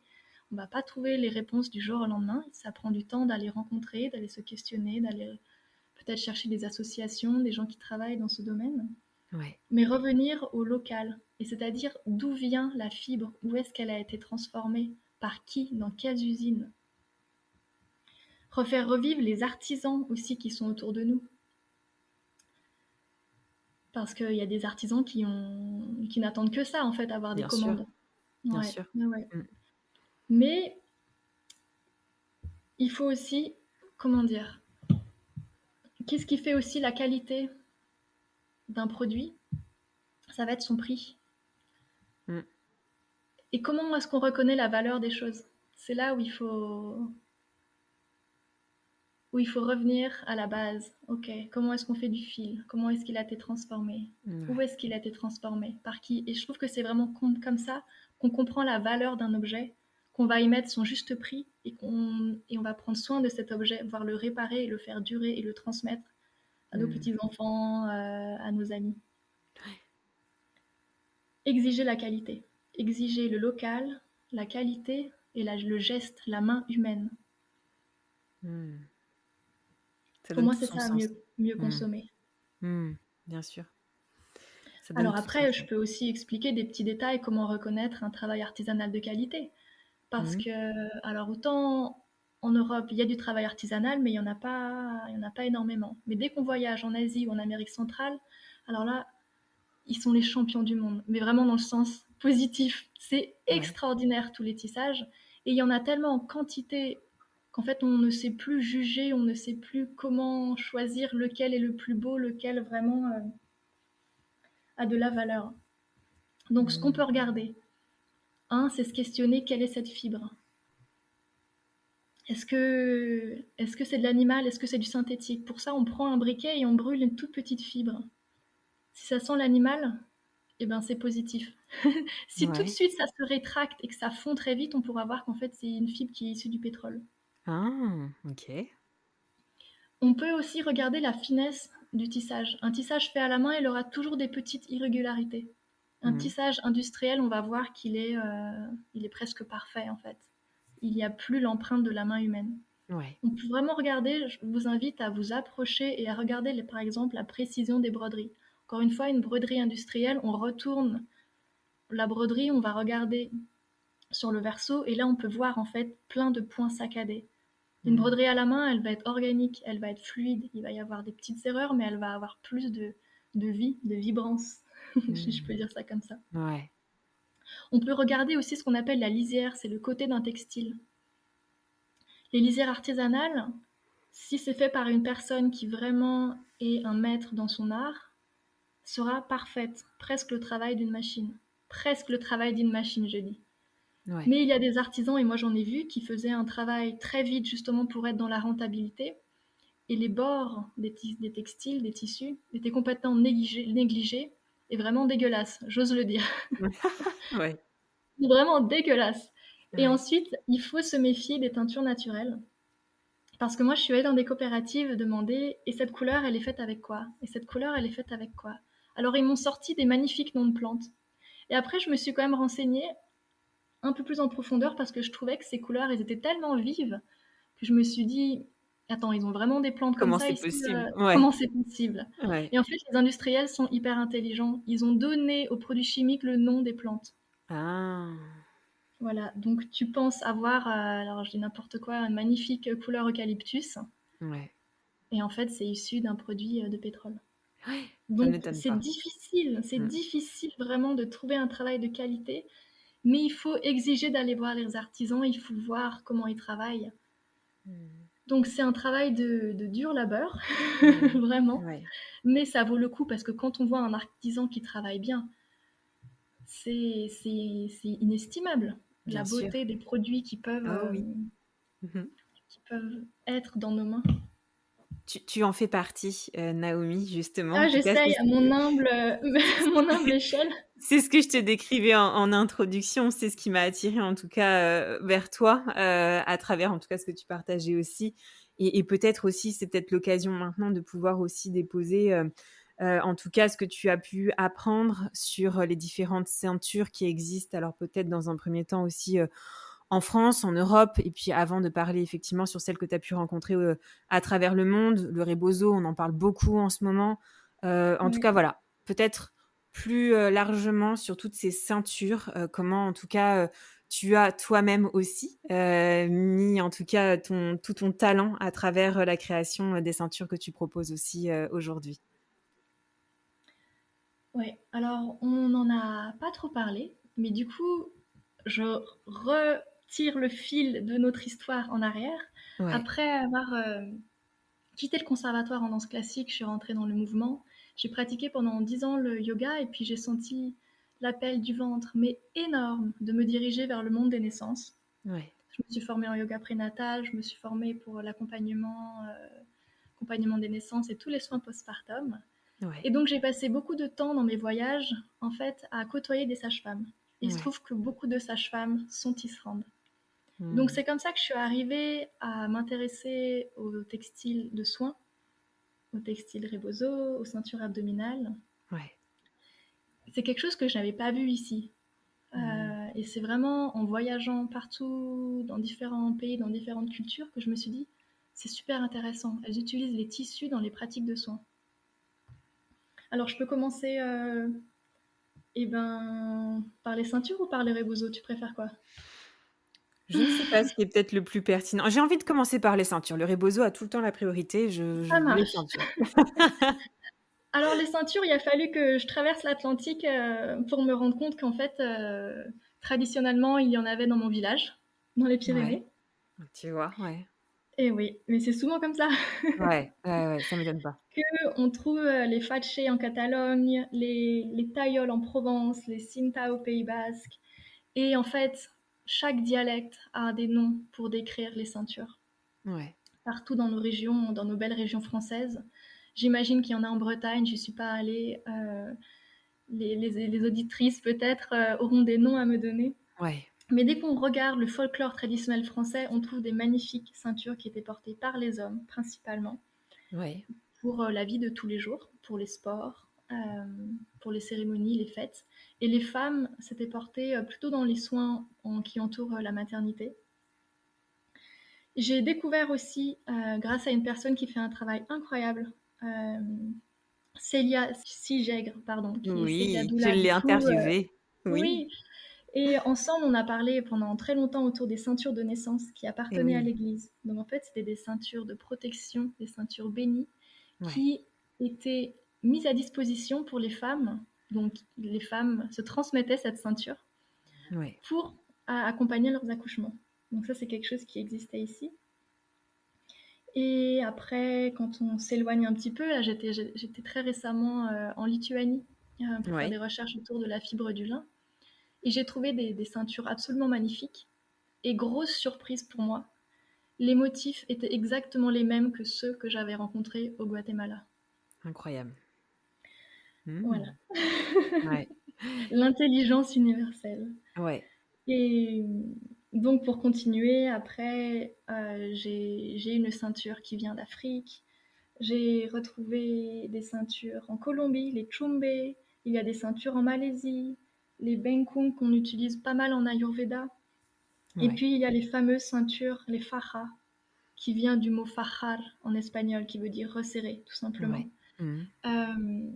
On va pas trouver les réponses du jour au lendemain, ça prend du temps d'aller rencontrer, d'aller se questionner, d'aller peut-être chercher des associations, des gens qui travaillent dans ce domaine. Ouais. Mais revenir au local, et c'est-à-dire d'où vient la fibre, où est-ce qu'elle a été transformée, par qui, dans quelles usines. refaire revivre les artisans aussi qui sont autour de nous. Parce qu'il y a des artisans qui n'attendent que ça, en fait, avoir des Bien sûr, commandes. bien Ouais, sûr. ouais, ouais. Mmh. Mais il faut aussi, comment dire, qu'est-ce qui fait aussi la qualité d'un produit? Ça va être son prix. Mmh. Et comment est-ce qu'on reconnaît la valeur des choses? C'est là où il faut revenir à la base. Ok, comment est-ce qu'on fait du fil? Comment est-ce qu'il a été transformé? Où Ouais. est-ce qu'il a été transformé? Par qui? Et je trouve que c'est vraiment comme ça qu'on comprend la valeur d'un objet, qu'on va y mettre son juste prix et on va prendre soin de cet objet, voire le réparer et le faire durer et le transmettre à nos Mmh. petits-enfants, à nos amis. Exiger la qualité. Exiger le local, la qualité et le geste, la main humaine. Mmh. Ça Pour donne moi, tout c'est son ça, sens. mieux Mmh. consommer. Mmh. Bien sûr, ça donne Alors tout son après, je sens. peux aussi expliquer des petits détails, comment reconnaître un travail artisanal de qualité. Parce Mmh. que, alors autant en Europe, il y a du travail artisanal, mais il y en a pas énormément. Mais dès qu'on voyage en Asie ou en Amérique centrale, alors là, ils sont les champions du monde, mais vraiment dans le sens positif. C'est Ouais. extraordinaire tous les tissages, et il y en a tellement en quantité qu'en fait on ne sait plus juger, on ne sait plus comment choisir lequel est le plus beau, lequel vraiment a de la valeur. Donc ce qu'on Mmh. peut regarder, c'est se questionner quelle est cette fibre. Est-ce que c'est de l'animal? Est-ce que c'est du synthétique? Pour ça, on prend un briquet et on brûle une toute petite fibre. Si ça sent l'animal, eh ben c'est positif. Si tout de Ouais. suite ça se rétracte et que ça fond très vite, on pourra voir qu'en fait c'est une fibre qui est issue du pétrole. Ah! OK. On peut aussi regarder la finesse du tissage. Un tissage fait à la main, il aura toujours des petites irrégularités. Un Mmh. tissage industriel, on va voir il est presque parfait en fait. Il n'y a plus l'empreinte de la main humaine. Ouais. On peut vraiment regarder, je vous invite à vous approcher et à regarder par exemple la précision des broderies. Encore une fois, une broderie industrielle, on retourne la broderie, on va regarder sur le verso et là on peut voir en fait plein de points saccadés. Une Mmh. broderie à la main, elle va être organique, elle va être fluide, il va y avoir des petites erreurs, mais elle va avoir plus de vie, de vibrance, si je Mmh. peux dire ça comme ça. Ouais. On peut regarder aussi ce qu'on appelle la lisière, c'est le côté d'un textile. Les lisières artisanales, si c'est fait par une personne qui vraiment est un maître dans son art, sera parfaite, presque le travail d'une machine. Presque le travail d'une machine, je dis. Ouais. Mais il y a des artisans, et moi j'en ai vu, qui faisaient un travail très vite justement pour être dans la rentabilité. Et les bords des textiles, des tissus, étaient complètement négligés et vraiment dégueulasses, j'ose le dire. Ouais. Vraiment dégueulasses. Et Ouais. ensuite, il faut se méfier des teintures naturelles. Parce que moi, je suis allée dans des coopératives demander, et cette couleur, elle est faite avec quoi? Et cette couleur, elle est faite avec quoi? Alors, ils m'ont sorti des magnifiques noms de plantes. Et après, je me suis quand même renseignée un peu plus en profondeur parce que je trouvais que ces couleurs, elles étaient tellement vives que je me suis dit, attends, ils ont vraiment des plantes comme Comment ça c'est ici, possible? Ouais. comment c'est possible? Ouais. Et en fait, les industriels sont hyper intelligents. Ils ont donné aux produits chimiques le nom des plantes. Ah! Voilà, donc tu penses avoir, alors je dis n'importe quoi, une magnifique couleur eucalyptus, Ouais. et en fait, c'est issu d'un produit de pétrole. Ouais, ça Donc m'étonne pas. c'est Mmh. difficile vraiment de trouver un travail de qualité, mais il faut exiger d'aller voir les artisans, il faut voir comment ils travaillent. Mmh. Donc c'est un travail de dur labeur, Mmh. vraiment, Ouais, mais ça vaut le coup parce que quand on voit un artisan qui travaille bien, c'est inestimable la bien sûr. beauté des produits Oh oui. Mmh. qui peuvent être dans nos mains. Tu en fais partie, Naomi, justement. En Ah, tout cas, j'essaye à mon humble, mon humble échelle. c'est ce que je te décrivais en introduction. C'est ce qui m'a attirée, en tout cas, vers toi, à travers, en tout cas, ce que tu partageais aussi et peut-être aussi, c'est peut-être l'occasion maintenant de pouvoir aussi déposer, en tout cas, ce que tu as pu apprendre sur, les différentes ceintures qui existent. Alors peut-être dans un premier temps aussi, en France, en Europe et puis avant de parler effectivement sur celles que tu as pu rencontrer, à travers le monde. Le rebozo, on en parle beaucoup en ce moment. En tout Oui. cas, voilà, peut-être plus, largement sur toutes ces ceintures, comment en tout cas, tu as toi-même aussi mis en tout cas tout ton talent à travers la création des ceintures que tu proposes aussi aujourd'hui. Ouais, alors on n'en a pas trop parlé, mais du coup, je retire le fil de notre histoire en arrière. Ouais, Après avoir quitté le conservatoire en danse classique, je suis rentrée dans le mouvement. J'ai pratiqué pendant 10 ans le yoga et puis j'ai senti l'appel du ventre, mais énorme, de me diriger vers le monde des naissances. ouais, Je me suis formée en yoga prénatal, je me suis formée pour accompagnement des naissances et tous les soins postpartum. ouais, Et donc j'ai passé beaucoup de temps dans mes voyages, en fait, à côtoyer des sages-femmes. Et il se ouais. trouve que beaucoup de sages-femmes sont tisserandes. Donc Mmh. c'est comme ça que je suis arrivée à m'intéresser aux textiles de soins, aux textiles rebozo, aux ceintures abdominales. Ouais. C'est quelque chose que je n'avais pas vu ici. Mmh. Et c'est vraiment en voyageant partout, dans différents pays, dans différentes cultures, que je me suis dit, c'est super intéressant. Elles utilisent les tissus dans les pratiques de soins. Alors je peux commencer par les ceintures ou par les rebozos, tu préfères quoi? Je ne sais pas ce qui est peut-être le plus pertinent. J'ai envie de commencer par les ceintures. Le rebozo a tout le temps la priorité, je Ça veux les marche. ceintures. Alors les ceintures, il a fallu que je traverse l'Atlantique pour me rendre compte qu'en fait, traditionnellement, il y en avait dans mon village, dans les Ouais, Pyrénées. tu vois? Ouais. Et oui, mais c'est souvent comme ça Ouais, ouais, ouais, ça m'étonne pas. qu'on trouve les fatchés en Catalogne, les taillols en Provence, les cinta au Pays Basque. Et en fait, chaque dialecte a des noms pour décrire les ceintures. Ouais. Partout dans nos régions, dans nos belles régions françaises. J'imagine qu'il y en a en Bretagne, je n'y suis pas allée. Les auditrices peut-être auront des noms à me donner. Ouais, Mais dès qu'on regarde le folklore traditionnel français, on trouve des magnifiques ceintures qui étaient portées par les hommes principalement ouais, pour la vie de tous les jours, pour les sports, pour les cérémonies, les fêtes. Et les femmes, c'était porté plutôt dans les soins qui entourent la maternité. J'ai découvert aussi, grâce à une personne qui fait un travail incroyable, euh, Célia Sigègre, pardon, qui est Célia oui, je Doula. Du l'ai coup, interviewé. Oui, oui. Et ensemble, on a parlé pendant très longtemps autour des ceintures de naissance qui et appartenaient à oui, l'Église. Donc en fait, c'était des ceintures de protection, des ceintures bénies, ouais, qui étaient mises à disposition pour les femmes. Donc les femmes se transmettaient cette ceinture ouais, pour accompagner leurs accouchements. Donc ça, c'est quelque chose qui existait ici. Et après, quand on s'éloigne un petit peu, là, j'étais très récemment en Lituanie pour faire des ouais, recherches autour de la fibre du lin. Et j'ai trouvé des ceintures absolument magnifiques. Et grosse surprise pour moi, les motifs étaient exactement les mêmes que ceux que j'avais rencontrés au Guatemala. incroyable. Mmh. Voilà, Ouais, l'intelligence universelle. ouais, Et donc pour continuer, après, j'ai une ceinture qui vient d'Afrique. J'ai retrouvé des ceintures en Colombie, les chumbe. Il y a des ceintures en Malaisie, les bengkung qu'on utilise pas mal en Ayurveda. Et ouais, puis il y a les fameuses ceintures, les fajas, qui vient du mot fajar en espagnol, qui veut dire resserrer, tout simplement. ouais. Mmh. Euh,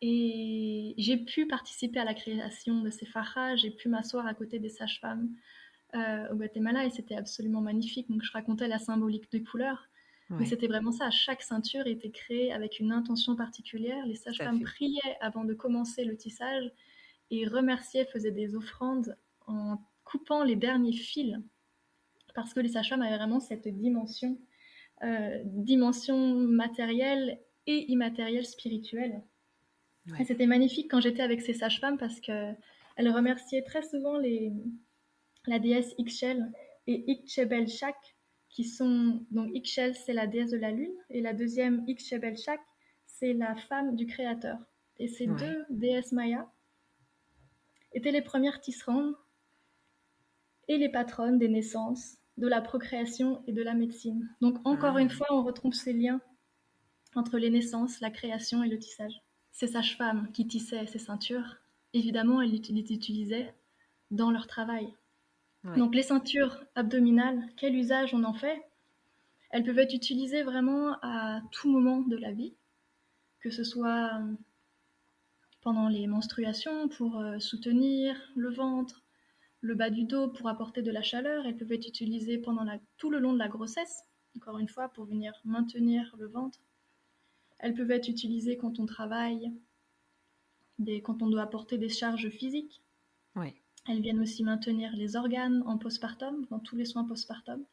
et j'ai pu participer à la création de ces fajas, j'ai pu m'asseoir à côté des sages-femmes au Guatemala et c'était absolument magnifique. Donc je racontais la symbolique des couleurs, mais Ouais, c'était vraiment ça. Chaque ceinture était créée avec une intention particulière. Les tout à sages-femmes fait. priaient avant de commencer le tissage et remerciaient, faisaient des offrandes en coupant les derniers fils parce que les sages-femmes avaient vraiment cette dimension matérielle et immatérielle spirituelle. Et Ouais, c'était magnifique quand j'étais avec ces sages-femmes parce qu'elles remerciaient très souvent la déesse Ixchel et Ixchebelchak, qui sont. Donc Ixchel, c'est la déesse de la lune, et la deuxième, Ixchebelchak, c'est la femme du créateur. Et ces ouais. deux déesses mayas étaient les premières tisserandes et les patronnes des naissances, de la procréation et de la médecine. Donc encore une Ah, fois, on retrouve ces liens entre les naissances, la création et le tissage. Ces sages-femmes qui tissaient ces ceintures, évidemment, elles les utilisaient dans leur travail. ouais, Donc les ceintures abdominales, quel usage on en fait? Elles peuvent être utilisées vraiment à tout moment de la vie, que ce soit pendant les menstruations pour soutenir le ventre, le bas du dos pour apporter de la chaleur. Elles peuvent être utilisées tout le long de la grossesse, encore une fois, pour venir maintenir le ventre. Elles peuvent être utilisées quand on travaille, quand on doit apporter des charges physiques. Ouais. Elles viennent aussi maintenir les organes en postpartum, dans tous les soins postpartum.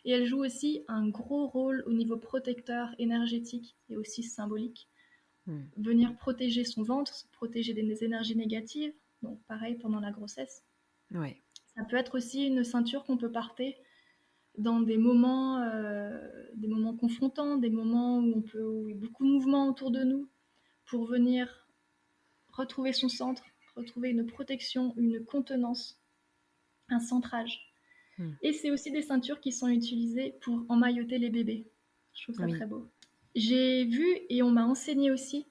Et elles jouent aussi un gros rôle au niveau protecteur, énergétique et aussi symbolique. Mm. Venir protéger son ventre, se protéger des énergies négatives, donc pareil pendant la grossesse. Ouais. Ça peut être aussi une ceinture qu'on peut porter dans des moments confrontants, des moments où il y a beaucoup de mouvements autour de nous, pour venir retrouver son centre, retrouver une protection, une contenance, un centrage. Mm. Et c'est aussi des ceintures qui sont utilisées pour emmailloter les bébés. Je trouve ça très Oui. beau. J'ai vu et on m'a enseigné aussi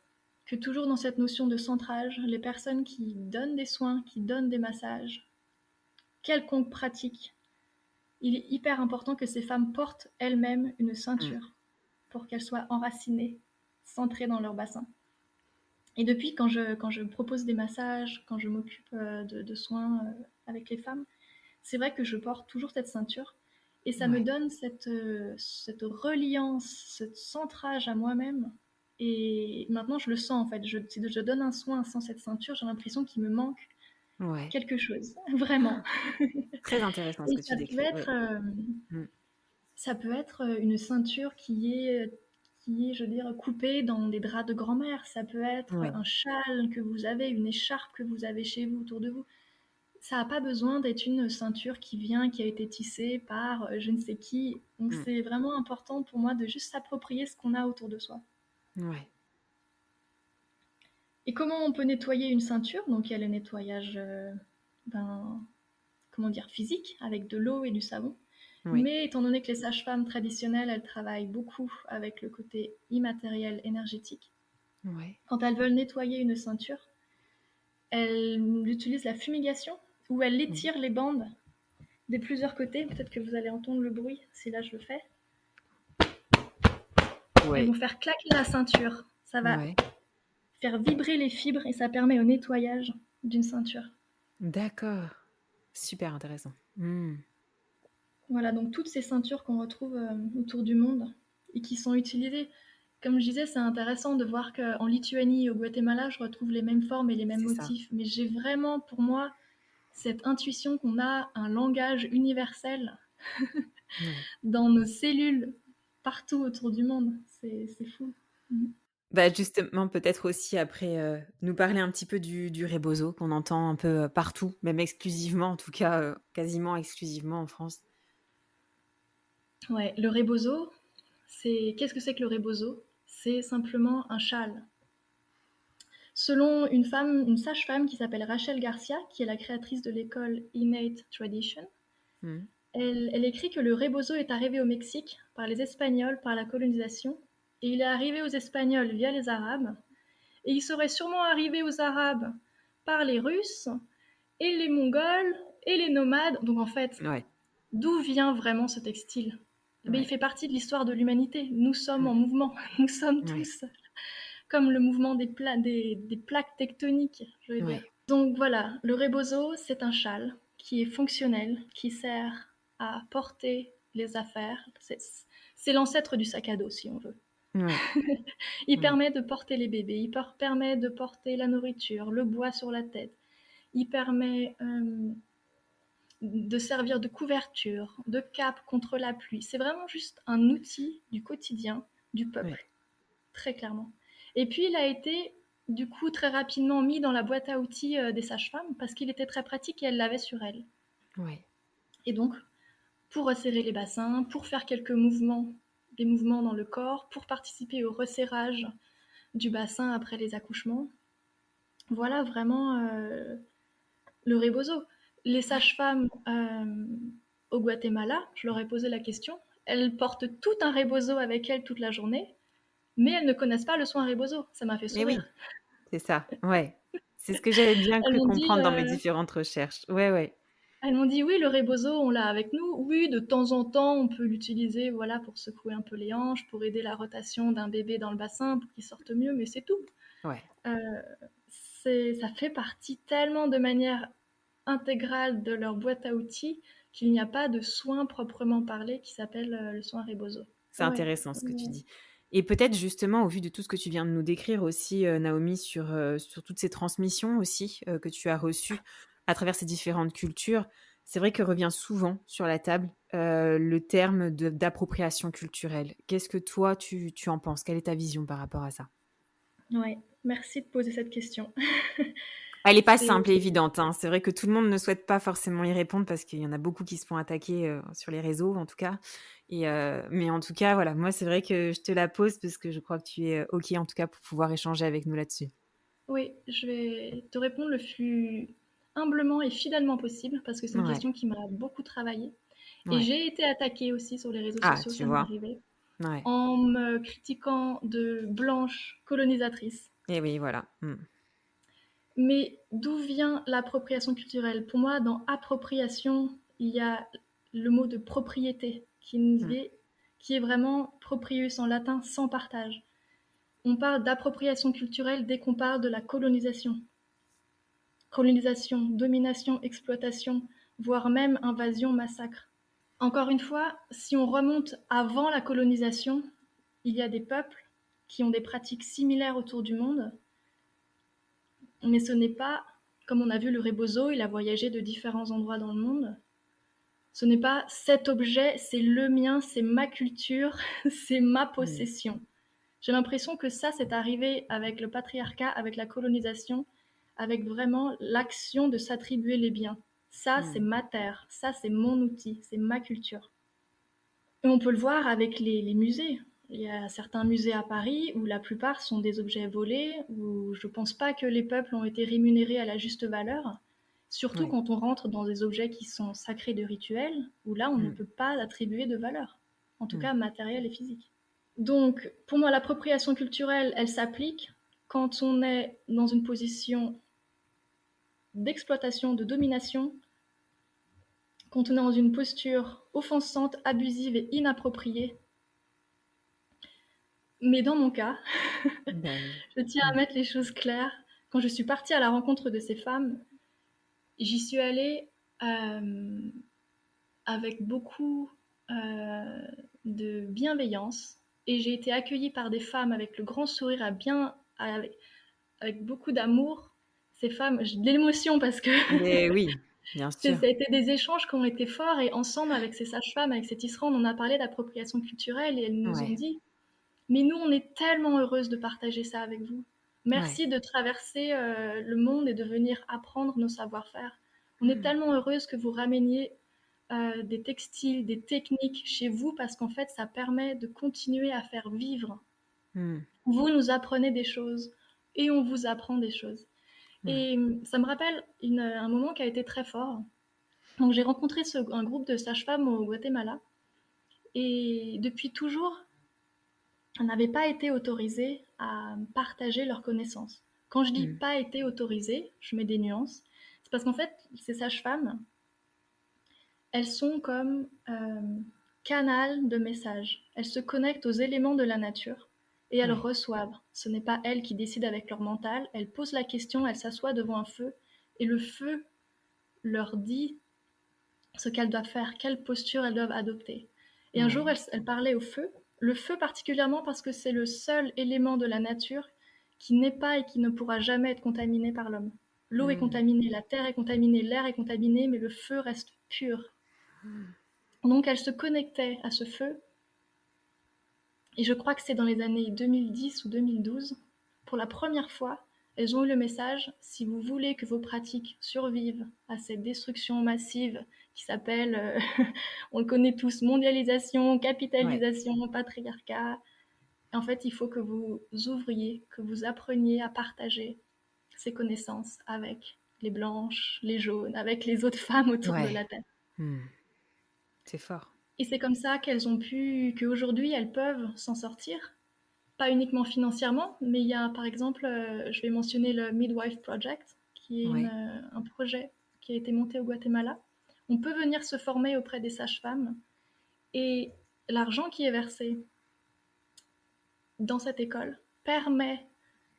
que toujours dans cette notion de centrage, les personnes qui donnent des soins, qui donnent des massages, quelconque pratique, il est hyper important que ces femmes portent elles-mêmes une Mm. ceinture pour qu'elles soient enracinées, centrées dans leur bassin. Et depuis, quand je propose des massages, quand je m'occupe de soins avec les femmes, c'est vrai que je porte toujours cette ceinture et ça me Ouais. donne cette reliance, ce centrage à moi-même. Et maintenant, je le sens en fait. Si je donne un soin sans cette ceinture, j'ai l'impression qu'il me manque Ouais. quelque chose, vraiment. Très intéressant ce Et que tu décris. Ouais. Mm. ça peut être une ceinture qui est, je veux dire, coupée dans des draps de grand-mère. Ça peut être Ouais. un châle que vous avez, une écharpe que vous avez chez vous, autour de vous. Ça n'a pas besoin d'être une ceinture qui a été tissée par je ne sais qui. Donc Mm. c'est vraiment important pour moi de juste s'approprier ce qu'on a autour de soi. Ouais. Et comment on peut nettoyer une ceinture? Donc il y a le nettoyage ben, comment dire, physique, avec de l'eau et du savon. Oui. Mais étant donné que les sages-femmes traditionnelles, elles travaillent beaucoup avec le côté immatériel énergétique, Ouais. quand elles veulent nettoyer une ceinture, elles utilisent la fumigation où elles Mm. étirent les bandes des plusieurs côtés. Peut-être que vous allez entendre le bruit si là je le fais. Elles Ouais. vont faire claquer la ceinture. Ça va Ouais. faire vibrer les fibres et ça permet au nettoyage d'une ceinture. D'accord. Super intéressant. Mm. Voilà, donc toutes ces ceintures qu'on retrouve autour du monde et qui sont utilisées. Comme je disais, c'est intéressant de voir qu'en Lituanie et au Guatemala, je retrouve les mêmes formes et les mêmes C'est ça. motifs. Mais j'ai vraiment, pour moi, cette intuition qu'on a un langage universel Ouais. dans nos cellules, partout autour du monde. C'est fou. Mhm. Bah, justement, peut-être aussi après, nous parler un petit peu du rebozo qu'on entend un peu, partout, même exclusivement, en tout cas, quasiment exclusivement en France. Ouais, le rebozo, qu'est-ce que c'est que le rebozo? C'est simplement un châle. Selon une sage-femme qui s'appelle Rachel Garcia, qui est la créatrice de l'école Innate Tradition, Mmh. elle écrit que le rebozo est arrivé au Mexique par les Espagnols, par la colonisation, et il est arrivé aux Espagnols via les Arabes, et il serait sûrement arrivé aux Arabes par les Russes, et les Mongols, et les nomades. Donc en fait, Ouais, d'où vient vraiment ce textile? Eh bien, il ouais. fait partie de l'histoire de l'humanité. Nous sommes Mmh. en mouvement, nous sommes Ouais, tous comme le mouvement des plaques tectoniques, je veux dire. ouais, Donc voilà, le rebozo, c'est un châle qui est fonctionnel, qui sert à porter les affaires. C'est l'ancêtre du sac à dos, si on veut. ouais. Il Mmh. permet de porter les bébés, il permet de porter la nourriture, le bois sur la tête. Il permet de servir de couverture, de cape contre la pluie. C'est vraiment juste un outil du quotidien du Ouais, peuple, très clairement. Et puis il a été du coup très rapidement mis dans la boîte à outils des sages-femmes parce qu'il était très pratique et elles l'avaient sur elles. ouais. Et donc, pour resserrer les bassins, pour faire quelques mouvements, des mouvements dans le corps, pour participer au resserrage du bassin après les accouchements. Voilà vraiment le rebozo. Les sages-femmes au Guatemala, je leur ai posé la question, elles portent tout un rebozo avec elles toute la journée, mais elles ne connaissent pas le soin rebozo. Ça m'a fait Mais sourire. oui, c'est ça, ouais. C'est ce que j'avais bien Elles cru m'ont dit, comprendre dans mes différentes recherches. Ouais, ouais. oui, le rebozo, on l'a avec nous. Oui, de temps en temps, on peut l'utiliser, voilà, pour secouer un peu les hanches, pour aider la rotation d'un bébé dans le bassin, pour qu'il sorte mieux, mais c'est tout. Ouais. Ça fait partie tellement de manières intégrale de leur boîte à outils qu'il n'y a pas de soin proprement parlé qui s'appelle le soin Rebozo. C'est Ouais. intéressant ce que tu Ouais. dis. Et peut-être justement, au vu de tout ce que tu viens de nous décrire aussi, Naomi, sur toutes ces transmissions aussi que tu as reçues à travers ces différentes cultures, c'est vrai que revient souvent sur la table le terme d'appropriation culturelle. Qu'est-ce que toi, tu en penses? Quelle est ta vision par rapport à ça? Ouais. Merci de poser cette question. Elle est pas C'est simple et évidente, hein. C'est vrai que tout le monde ne souhaite pas forcément y répondre parce qu'il y en a beaucoup qui se font attaquer, sur les réseaux en tout cas mais en tout cas, voilà, moi c'est vrai que je te la pose parce que je crois que tu es, OK en tout cas pour pouvoir échanger avec nous là-dessus. Oui, je vais te répondre le plus humblement et fidèlement possible parce que c'est une Ouais, question qui m'a beaucoup travaillée et ouais. j'ai été attaquée aussi sur les réseaux Ah, sociaux, tu ça m'est vois? arrivé, Ouais en me critiquant de blanche colonisatrice. et oui, voilà. Mmh. Mais d'où vient l'appropriation culturelle? Pour moi, dans appropriation, il y a le mot de propriété Mmh. qui est vraiment proprius en latin, sans partage. On parle d'appropriation culturelle dès qu'on parle de la colonisation. Colonisation, domination, exploitation, voire même invasion, massacre. Encore une fois, si on remonte avant la colonisation, il y a des peuples qui ont des pratiques similaires autour du monde, mais ce n'est pas, comme on a vu le Rebozo, il a voyagé de différents endroits dans le monde. Ce n'est pas cet objet, c'est le mien, c'est ma culture, c'est ma Mmh. possession. J'ai l'impression que ça, c'est arrivé avec le patriarcat, avec la colonisation, avec vraiment l'action de s'attribuer les biens. Ça, c'est Mmh. ma terre, ça, c'est mon outil, c'est ma culture. Et on peut le voir avec les musées. Il y a certains musées à Paris où la plupart sont des objets volés, où je ne pense pas que les peuples ont été rémunérés à la juste valeur, surtout Ouais. quand on rentre dans des objets qui sont sacrés de rituels, où là, on ne Mmh. peut pas attribuer de valeur, en tout Mmh. cas matérielle et physique. Donc, pour moi, l'appropriation culturelle, elle s'applique quand on est dans une position d'exploitation, de domination, quand on est dans une posture offensante, abusive et inappropriée. Mais dans mon cas, Bah oui. je tiens Mmh. à mettre les choses claires. Quand je suis partie à la rencontre de ces femmes, j'y suis allée avec beaucoup de bienveillance et j'ai été accueillie par des femmes avec le grand sourire avec beaucoup d'amour. Ces femmes, j'ai de l'émotion parce que Mais oui, bien ça sûr. a été des échanges qui ont été forts et ensemble avec ces sages-femmes, avec ces tisserandes, on a parlé d'appropriation culturelle et elles nous ont Ouais, dit mais nous, on est tellement heureuses de partager ça avec vous. ouais. Merci de traverser le monde et de venir apprendre nos savoir-faire. On est Mmh. tellement heureuses que vous rameniez des textiles, des techniques chez vous parce qu'en fait, ça permet de continuer à faire vivre. Mmh. Vous nous apprenez des choses et on vous apprend des choses. Mmh. Et ça me rappelle un moment qui a été très fort. Donc j'ai rencontré un groupe de sages-femmes au Guatemala et depuis toujours, n'avaient pas été autorisées à partager leurs connaissances. Quand je dis Mmh. pas été autorisées, je mets des nuances, c'est parce qu'en fait, ces sages-femmes, elles sont comme canal de messages. Elles se connectent aux éléments de la nature et elles Ouais. reçoivent. Ce n'est pas elles qui décident avec leur mental, elles posent la question, elles s'assoient devant un feu et le feu leur dit ce qu'elles doivent faire, quelle posture elles doivent adopter. Et un jour, Ouais. elle parlait au feu, le feu particulièrement parce que c'est le seul élément de la nature qui n'est pas et qui ne pourra jamais être contaminé par l'homme. L'eau est Mmh. contaminée, la terre est contaminée, l'air est contaminé, mais le feu reste pur. Mmh. Donc elle se connectait à ce feu, et je crois que c'est dans les années 2010 ou 2012, pour la première fois, elles ont eu le message, si vous voulez que vos pratiques survivent à cette destruction massive qui s'appelle, on le connaît tous, mondialisation, Ouais. capitalisation, patriarcat, en fait, il faut que vous ouvriez, que vous appreniez à partager ces connaissances avec les blanches, les jaunes, avec les autres femmes autour de Ouais. la Terre. Mmh. C'est fort. Et c'est comme ça qu'aujourd'hui, elles peuvent s'en sortir. Pas uniquement financièrement, mais il y a par exemple, je vais mentionner le Midwife Project, qui est Ouais. un projet qui a été monté au Guatemala. On peut venir se former auprès des sages-femmes et l'argent qui est versé dans cette école permet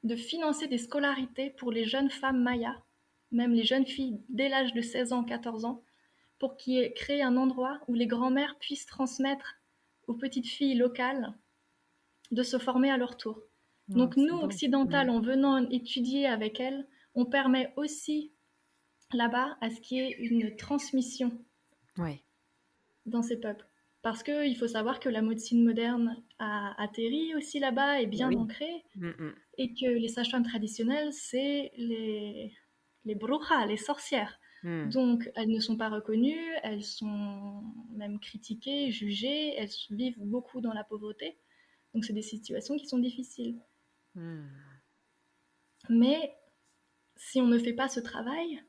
de financer des scolarités pour les jeunes femmes mayas même les jeunes filles dès l'âge de 16 ans, 14 ans, pour qu'il y ait créé un endroit où les grands-mères puissent transmettre aux petites filles locales de se former à leur tour. Non, Donc nous, c'est beau. occidentales, en venant étudier avec elles, on permet aussi là-bas à ce qu'il y ait une transmission Ouais. dans ces peuples. Parce qu'il faut savoir que la médecine moderne a atterri aussi là-bas, est Bah bien oui. ancrée, Mm, mm. et que les sages-femmes traditionnelles, c'est les brujas, les sorcières. Mm. Donc elles ne sont pas reconnues, elles sont même critiquées, jugées, elles vivent beaucoup dans la pauvreté. Donc c'est des situations qui sont difficiles. Mm. Mais si on ne fait pas ce travail,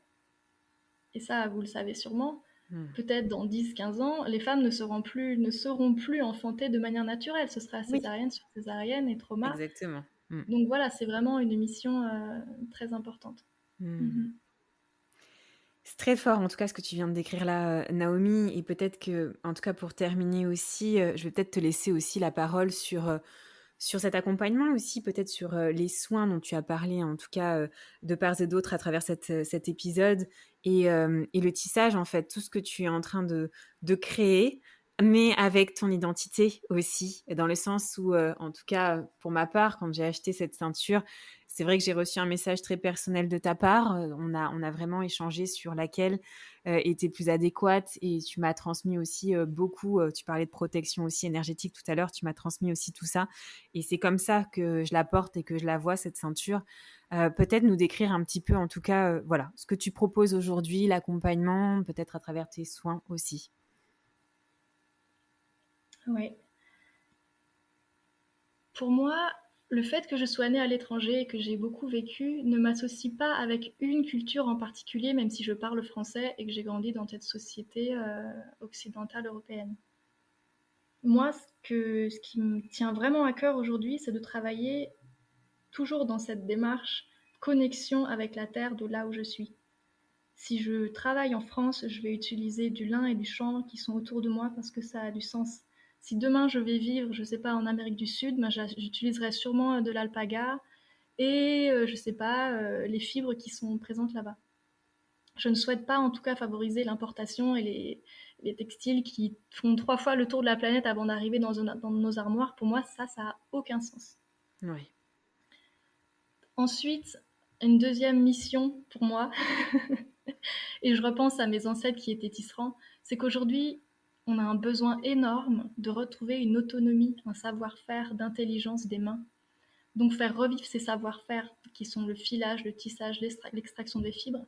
et ça vous le savez sûrement, Mm. peut-être dans 10-15 ans, les femmes ne seront plus enfantées de manière naturelle. Ce sera Oui, césarienne sur césarienne et trauma. exactement. Mm. Donc voilà, c'est vraiment une mission très importante. Mm. Mhm. C'est très fort, en tout cas, ce que tu viens de décrire là, Naomi. Et peut-être que, en tout cas, pour terminer aussi, je vais peut-être te laisser aussi la parole sur cet accompagnement aussi, peut-être sur les soins dont tu as parlé, en tout cas, de part et d'autre à travers cet épisode et le tissage, en fait, tout ce que tu es en train de créer, mais avec ton identité aussi, dans le sens où, en tout cas, pour ma part, quand j'ai acheté cette ceinture, c'est vrai que j'ai reçu un message très personnel de ta part. On a vraiment échangé sur laquelle était plus adéquate et tu m'as transmis aussi beaucoup. Tu parlais de protection aussi énergétique tout à l'heure. Tu m'as transmis aussi tout ça. Et c'est comme ça que je la porte et que je la vois, cette ceinture. Peut-être nous décrire un petit peu, en tout cas, voilà, ce que tu proposes aujourd'hui, l'accompagnement, peut-être à travers tes soins aussi. Ouais. Pour moi, le fait que je sois née à l'étranger et que j'ai beaucoup vécu ne m'associe pas avec une culture en particulier, même si je parle français et que j'ai grandi dans cette société occidentale européenne. Moi, ce qui me tient vraiment à cœur aujourd'hui, c'est de travailler toujours dans cette démarche connexion avec la terre de là où je suis. Si je travaille en France, je vais utiliser du lin et du chanvre qui sont autour de moi parce que ça a du sens. Si demain je vais vivre, je sais pas, en Amérique du Sud, ben j'utiliserai sûrement de l'alpaga et je sais pas, les fibres qui sont présentes là-bas. Je ne souhaite pas en tout cas favoriser l'importation et les textiles qui font 3 fois le tour de la planète avant d'arriver dans nos armoires. Pour moi, ça a aucun sens. Oui. Ensuite, une deuxième mission pour moi, et je repense à mes ancêtres qui étaient tisserands, c'est qu'aujourd'hui, on a un besoin énorme de retrouver une autonomie, un savoir-faire d'intelligence des mains. Donc faire revivre ces savoir-faire qui sont le filage, le tissage, l'extraction des fibres,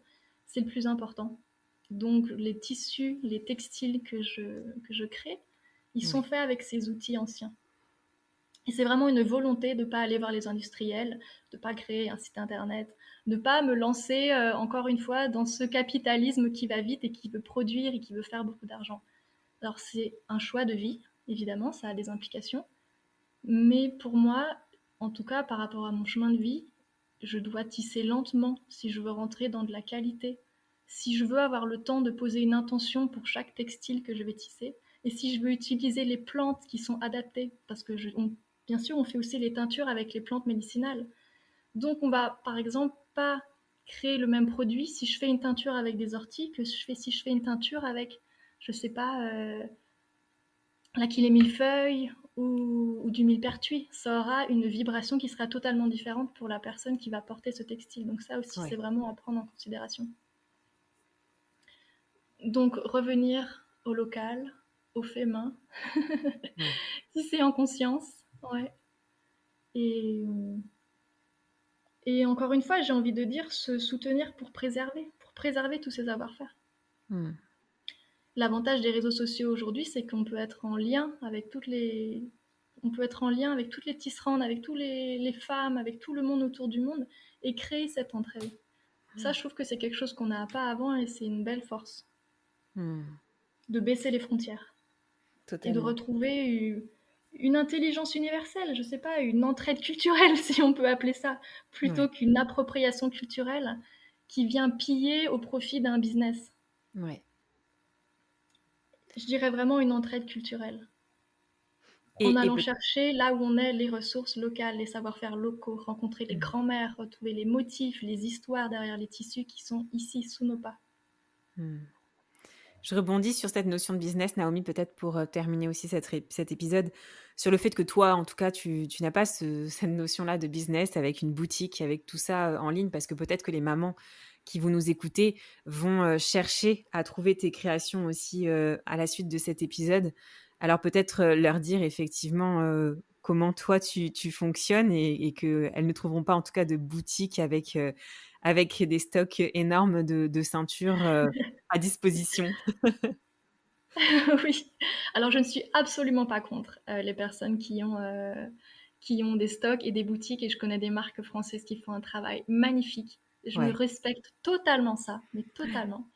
c'est le plus important. Donc les tissus, les textiles que je crée, ils sont Oui. faits avec ces outils anciens. Et c'est vraiment une volonté de ne pas aller voir les industriels, de ne pas créer un site internet, de ne pas me lancer encore une fois dans ce capitalisme qui va vite et qui veut produire et qui veut faire beaucoup d'argent. Alors c'est un choix de vie, évidemment, ça a des implications. Mais pour moi, en tout cas par rapport à mon chemin de vie, je dois tisser lentement si je veux rentrer dans de la qualité, si je veux avoir le temps de poser une intention pour chaque textile que je vais tisser, et si je veux utiliser les plantes qui sont adaptées, parce que bien sûr on fait aussi les teintures avec les plantes médicinales. Donc on va par exemple pas créer le même produit si je fais une teinture avec des orties que si je fais une teinture avec, je sais pas, l'aquilée millefeuille ou du millepertuis. Ça aura une vibration qui sera totalement différente pour la personne qui va porter ce textile. Donc ça aussi, c'est Ouais. vraiment à prendre en considération. Donc revenir au local, au fait main, Ouais. si c'est en conscience, ouais. Et, et encore une fois, j'ai envie de dire se soutenir pour préserver tous ces savoir-faire. Mm. L'avantage des réseaux sociaux aujourd'hui, c'est qu'on peut être en lien avec on peut être en lien avec toutes les tisserandes, avec toutes les femmes, avec tout le monde autour du monde et créer cette entraide. Ça, je trouve que c'est quelque chose qu'on n'a pas avant et c'est une belle force Mm. de baisser les frontières et de Totalement. retrouver une intelligence universelle, je sais pas, une entraide culturelle, si on peut appeler ça, plutôt Ouais. qu'une appropriation culturelle qui vient piller au profit d'un business. Ouais. Je dirais vraiment une entraide culturelle. En Et allant peut chercher là où on est les ressources locales, les savoir-faire locaux, rencontrer les mmh. grands-mères, retrouver les motifs, les histoires derrière les tissus qui sont ici sous nos pas. Mmh. Je rebondis sur cette notion de business, Naomi, peut-être pour, terminer aussi cet épisode, sur le fait que toi, en tout cas, tu n'as pas cette notion-là de business avec une boutique, avec tout ça, en ligne. Parce que peut-être que les mamans qui vont nous écouter vont, chercher à trouver tes créations aussi, à la suite de cet épisode. Alors peut-être, leur dire effectivement, comment toi tu fonctionnes et qu'elles ne trouveront pas en tout cas de boutique avec des stocks énormes de ceintures, à disposition. Oui. Alors je ne suis absolument pas contre, les personnes qui ont des stocks et des boutiques et je connais des marques françaises qui font un travail magnifique. Je Ouais, respecte totalement ça, mais totalement.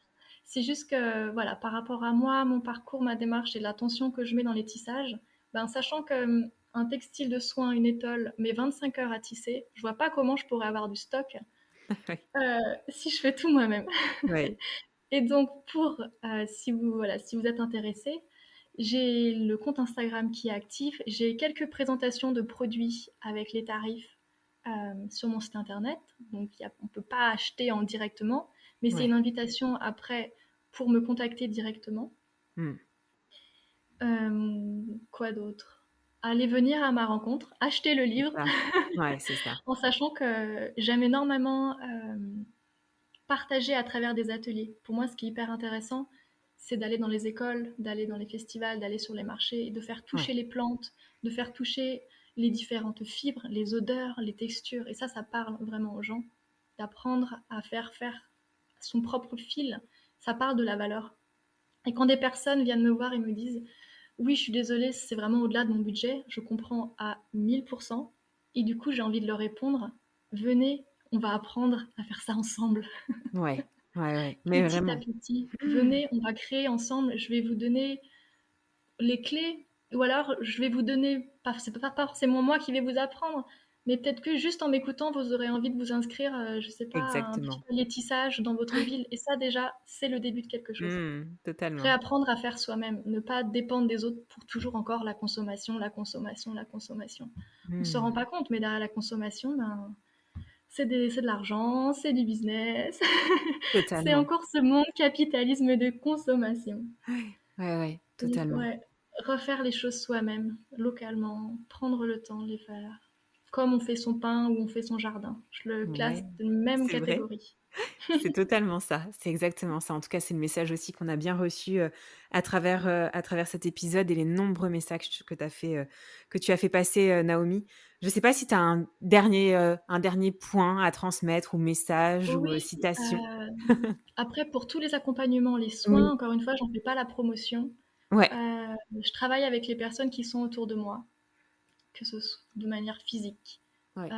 C'est juste que, voilà, par rapport à moi, mon parcours, ma démarche et l'attention que je mets dans les tissages, ben, sachant que, un textile de soie, une étole, met 25 heures à tisser, je vois pas comment je pourrais avoir du stock, ouais, si je fais tout moi-même. ouais, Et donc pour, si vous voilà, si vous êtes intéressé, j'ai le compte Instagram qui est actif. J'ai quelques présentations de produits avec les tarifs, sur mon site internet. Donc il y a on peut pas acheter en directement, mais c'est une ouais. invitation après pour me contacter directement. Mmh. Quoi d'autre? Allez venir à ma rencontre, acheter le C'est livre, ça. Ouais, c'est ça. en sachant que j'aime énormément, partager à travers des ateliers. Pour moi, ce qui est hyper intéressant, c'est d'aller dans les écoles, d'aller dans les festivals, d'aller sur les marchés et de faire toucher Ouais, les plantes, de faire toucher les différentes fibres, les odeurs, les textures. Et ça parle vraiment aux gens. D'apprendre à faire son propre fil, ça parle de la valeur. Et quand des personnes viennent me voir et me disent oui, je suis désolée, c'est vraiment au-delà de mon budget, je comprends à 1000%. Et du coup, j'ai envie de leur répondre, venez, on va apprendre à faire ça ensemble, ouais, ouais, ouais, mais petit à vraiment. petit. Venez, on va créer ensemble, je vais vous donner les clés, ou alors je vais vous donner, c'est pas forcément moi qui vais vous apprendre, mais peut-être que juste en m'écoutant, vous aurez envie de vous inscrire, je sais pas, à un petit Exactement. atelier tissage dans votre ville. Et ça, déjà, c'est le début de quelque chose. Totalement. Réapprendre à faire soi-même, ne pas dépendre des autres pour toujours encore la consommation, la consommation, la consommation. On ne se rend Mmh. pas compte, mais derrière la consommation, ben, c'est de l'argent, c'est du business, c'est Totalement. encore ce monde capitalisme de consommation. Ouais, ouais, ouais, Et totalement. ouais, refaire les choses soi-même, localement, prendre le temps de les faire, comme on fait son pain ou on fait son jardin. Je le classe Ouais, de même c'est vrai. catégorie. C'est totalement ça, c'est exactement ça. En tout cas, c'est le message aussi qu'on a bien reçu, à travers cet épisode et les nombreux messages que tu as fait passer, Naomi. Je ne sais pas si tu as un dernier point à transmettre ou message ou, Oui, citation? après pour tous les accompagnements, les Oui. soins, encore une fois, j'en fais pas la promotion. Ouais, Je travaille avec les personnes qui sont autour de moi, que ce soit de manière physique. ouais,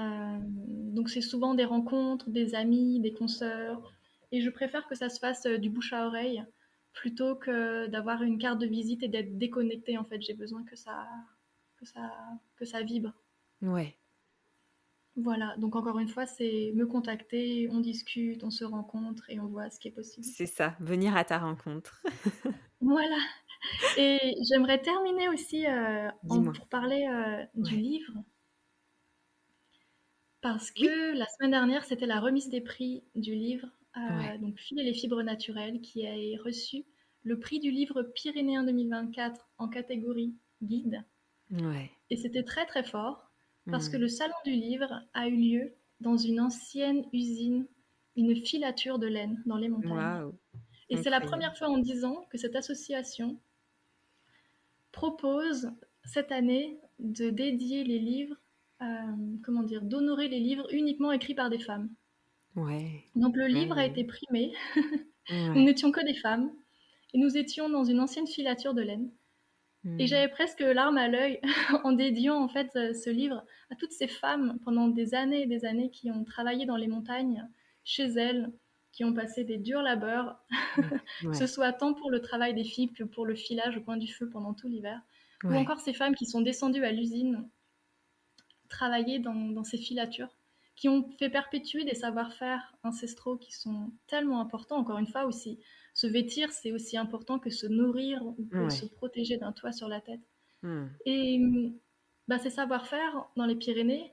Donc c'est souvent des rencontres, des amis, des consoeurs, et je préfère que ça se fasse du bouche à oreille plutôt que d'avoir une carte de visite et d'être déconnectée. En fait, j'ai besoin que ça, que ça vibre. ouais, Voilà. Donc encore une fois, c'est me contacter, on discute, on se rencontre et on voit ce qui est possible. c'est ça, venir à ta rencontre. Voilà. Et j'aimerais terminer aussi Dis-moi. pour parler du Ouais. livre. Parce Oui? que la semaine dernière, c'était la remise des prix du livre, Ouais, donc Fil et les fibres naturelles, qui a reçu le prix du livre Pyrénéen 2024 en catégorie guide. ouais. Et c'était très très fort, parce que Mmh. le salon du livre a eu lieu dans une ancienne usine, une filature de laine dans les montagnes. Waouh, Et c'est la incroyable. première fois en 10 ans que cette association propose cette année de dédier les livres, comment dire, d'honorer les livres uniquement écrits par des femmes. Ouais. Donc le Ouais, livre a ouais. été primé. Nous Ouais. n'étions que des femmes et nous étions dans une ancienne filature de laine. Et Mmh. j'avais presque larmes à l'œil en dédiant en fait ce livre à toutes ces femmes pendant des années et des années qui ont travaillé dans les montagnes chez elles, qui ont passé des durs labeurs, Mmh. que ce Ouais. soit tant pour le travail des fibres que pour le filage au coin du feu pendant tout l'hiver, ou Ouais. encore ces femmes qui sont descendues à l'usine travailler dans ces filatures, qui ont fait perpétuer des savoir-faire ancestraux qui sont tellement importants. Encore une fois, aussi, se vêtir, c'est aussi important que se nourrir ou que se Ouais. protéger d'un toit sur la tête. Mmh. Et ces savoir-faire dans les Pyrénées,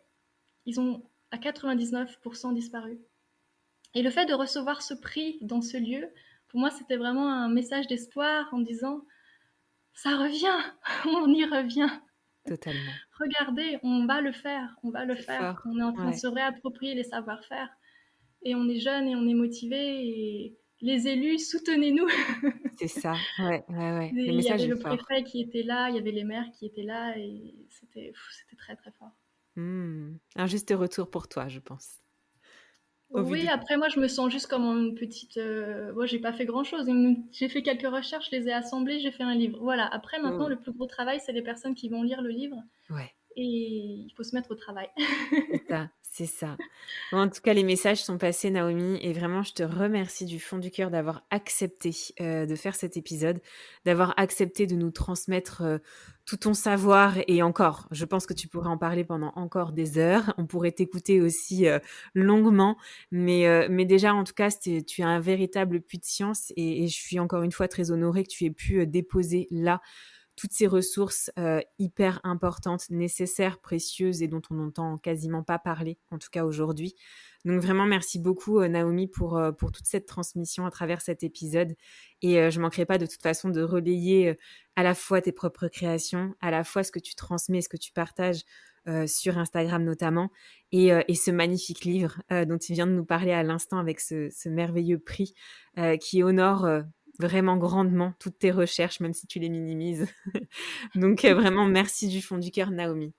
ils ont à 99% disparu. Et le fait de recevoir ce prix dans ce lieu, pour moi, c'était vraiment un message d'espoir en me disant, ça revient, on y revient. Totalement. Regardez, on va le C'est faire. fort. On est en train de Ouais, se réapproprier les savoir-faire. Et on est jeune et on est motivé. Et les élus, soutenez-nous. c'est ça. Ouais, ouais, ouais. Et Le il y message avait est le fort. préfet qui était là, il y avait les maires qui étaient là. Et c'était très, très fort. Mmh. Un juste retour pour toi, je pense, au vu Oui, de après moi je me sens juste comme une petite, moi j'ai pas fait grand-chose. J'ai fait quelques recherches, je les ai assemblées, j'ai fait un livre. Voilà, après maintenant mmh, le plus gros travail, c'est les personnes qui vont lire le livre ouais. et il faut se mettre au travail. C'est ça, c'est ça. Bon, en tout cas, les messages sont passés, Naomi, et vraiment, je te remercie du fond du cœur d'avoir accepté, de faire cet épisode, d'avoir accepté de nous transmettre, tout ton savoir et encore, je pense que tu pourrais en parler pendant encore des heures. On pourrait t'écouter aussi, longuement, mais déjà, en tout cas, tu as un véritable puits de science et je suis encore une fois très honorée que tu aies pu, déposer là toutes ces ressources hyper importantes, nécessaires, précieuses et dont on n'entend quasiment pas parler, en tout cas aujourd'hui. Donc vraiment, merci beaucoup Naomi pour toute cette transmission à travers cet épisode. Et je ne manquerai pas de toute façon de relayer à la fois tes propres créations, à la fois ce que tu transmets, ce que tu partages sur Instagram notamment, et ce magnifique livre dont tu viens de nous parler à l'instant avec ce merveilleux prix qui honore vraiment grandement toutes tes recherches, même si tu les minimises. Donc vraiment, merci du fond du cœur, Naomi.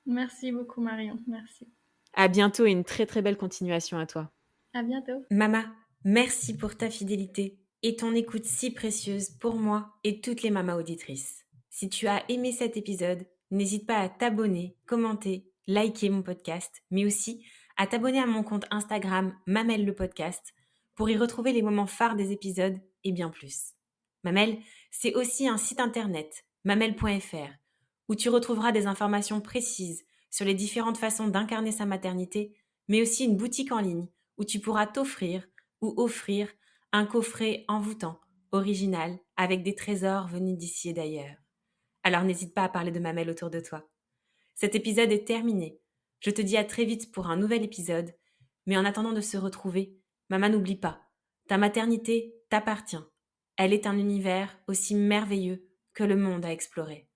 Merci beaucoup Marion, merci. À bientôt et une très très belle continuation à toi. À bientôt. Mama, merci pour ta fidélité et ton écoute si précieuse pour moi et toutes les mamas auditrices. Si tu as aimé cet épisode, n'hésite pas à t'abonner, commenter, liker mon podcast, mais aussi à t'abonner à mon compte Instagram Mamelle le podcast pour y retrouver les moments phares des épisodes et bien plus. Mamelle, c'est aussi un site internet, mamelle.fr, où tu retrouveras des informations précises sur les différentes façons d'incarner sa maternité, mais aussi une boutique en ligne où tu pourras t'offrir ou offrir un coffret envoûtant, original, avec des trésors venus d'ici et d'ailleurs. Alors n'hésite pas à parler de Mamelle autour de toi. Cet épisode est terminé. Je te dis à très vite pour un nouvel épisode, mais en attendant de se retrouver, maman n'oublie pas, ta maternité t'appartient. Elle est un univers aussi merveilleux que le monde à explorer.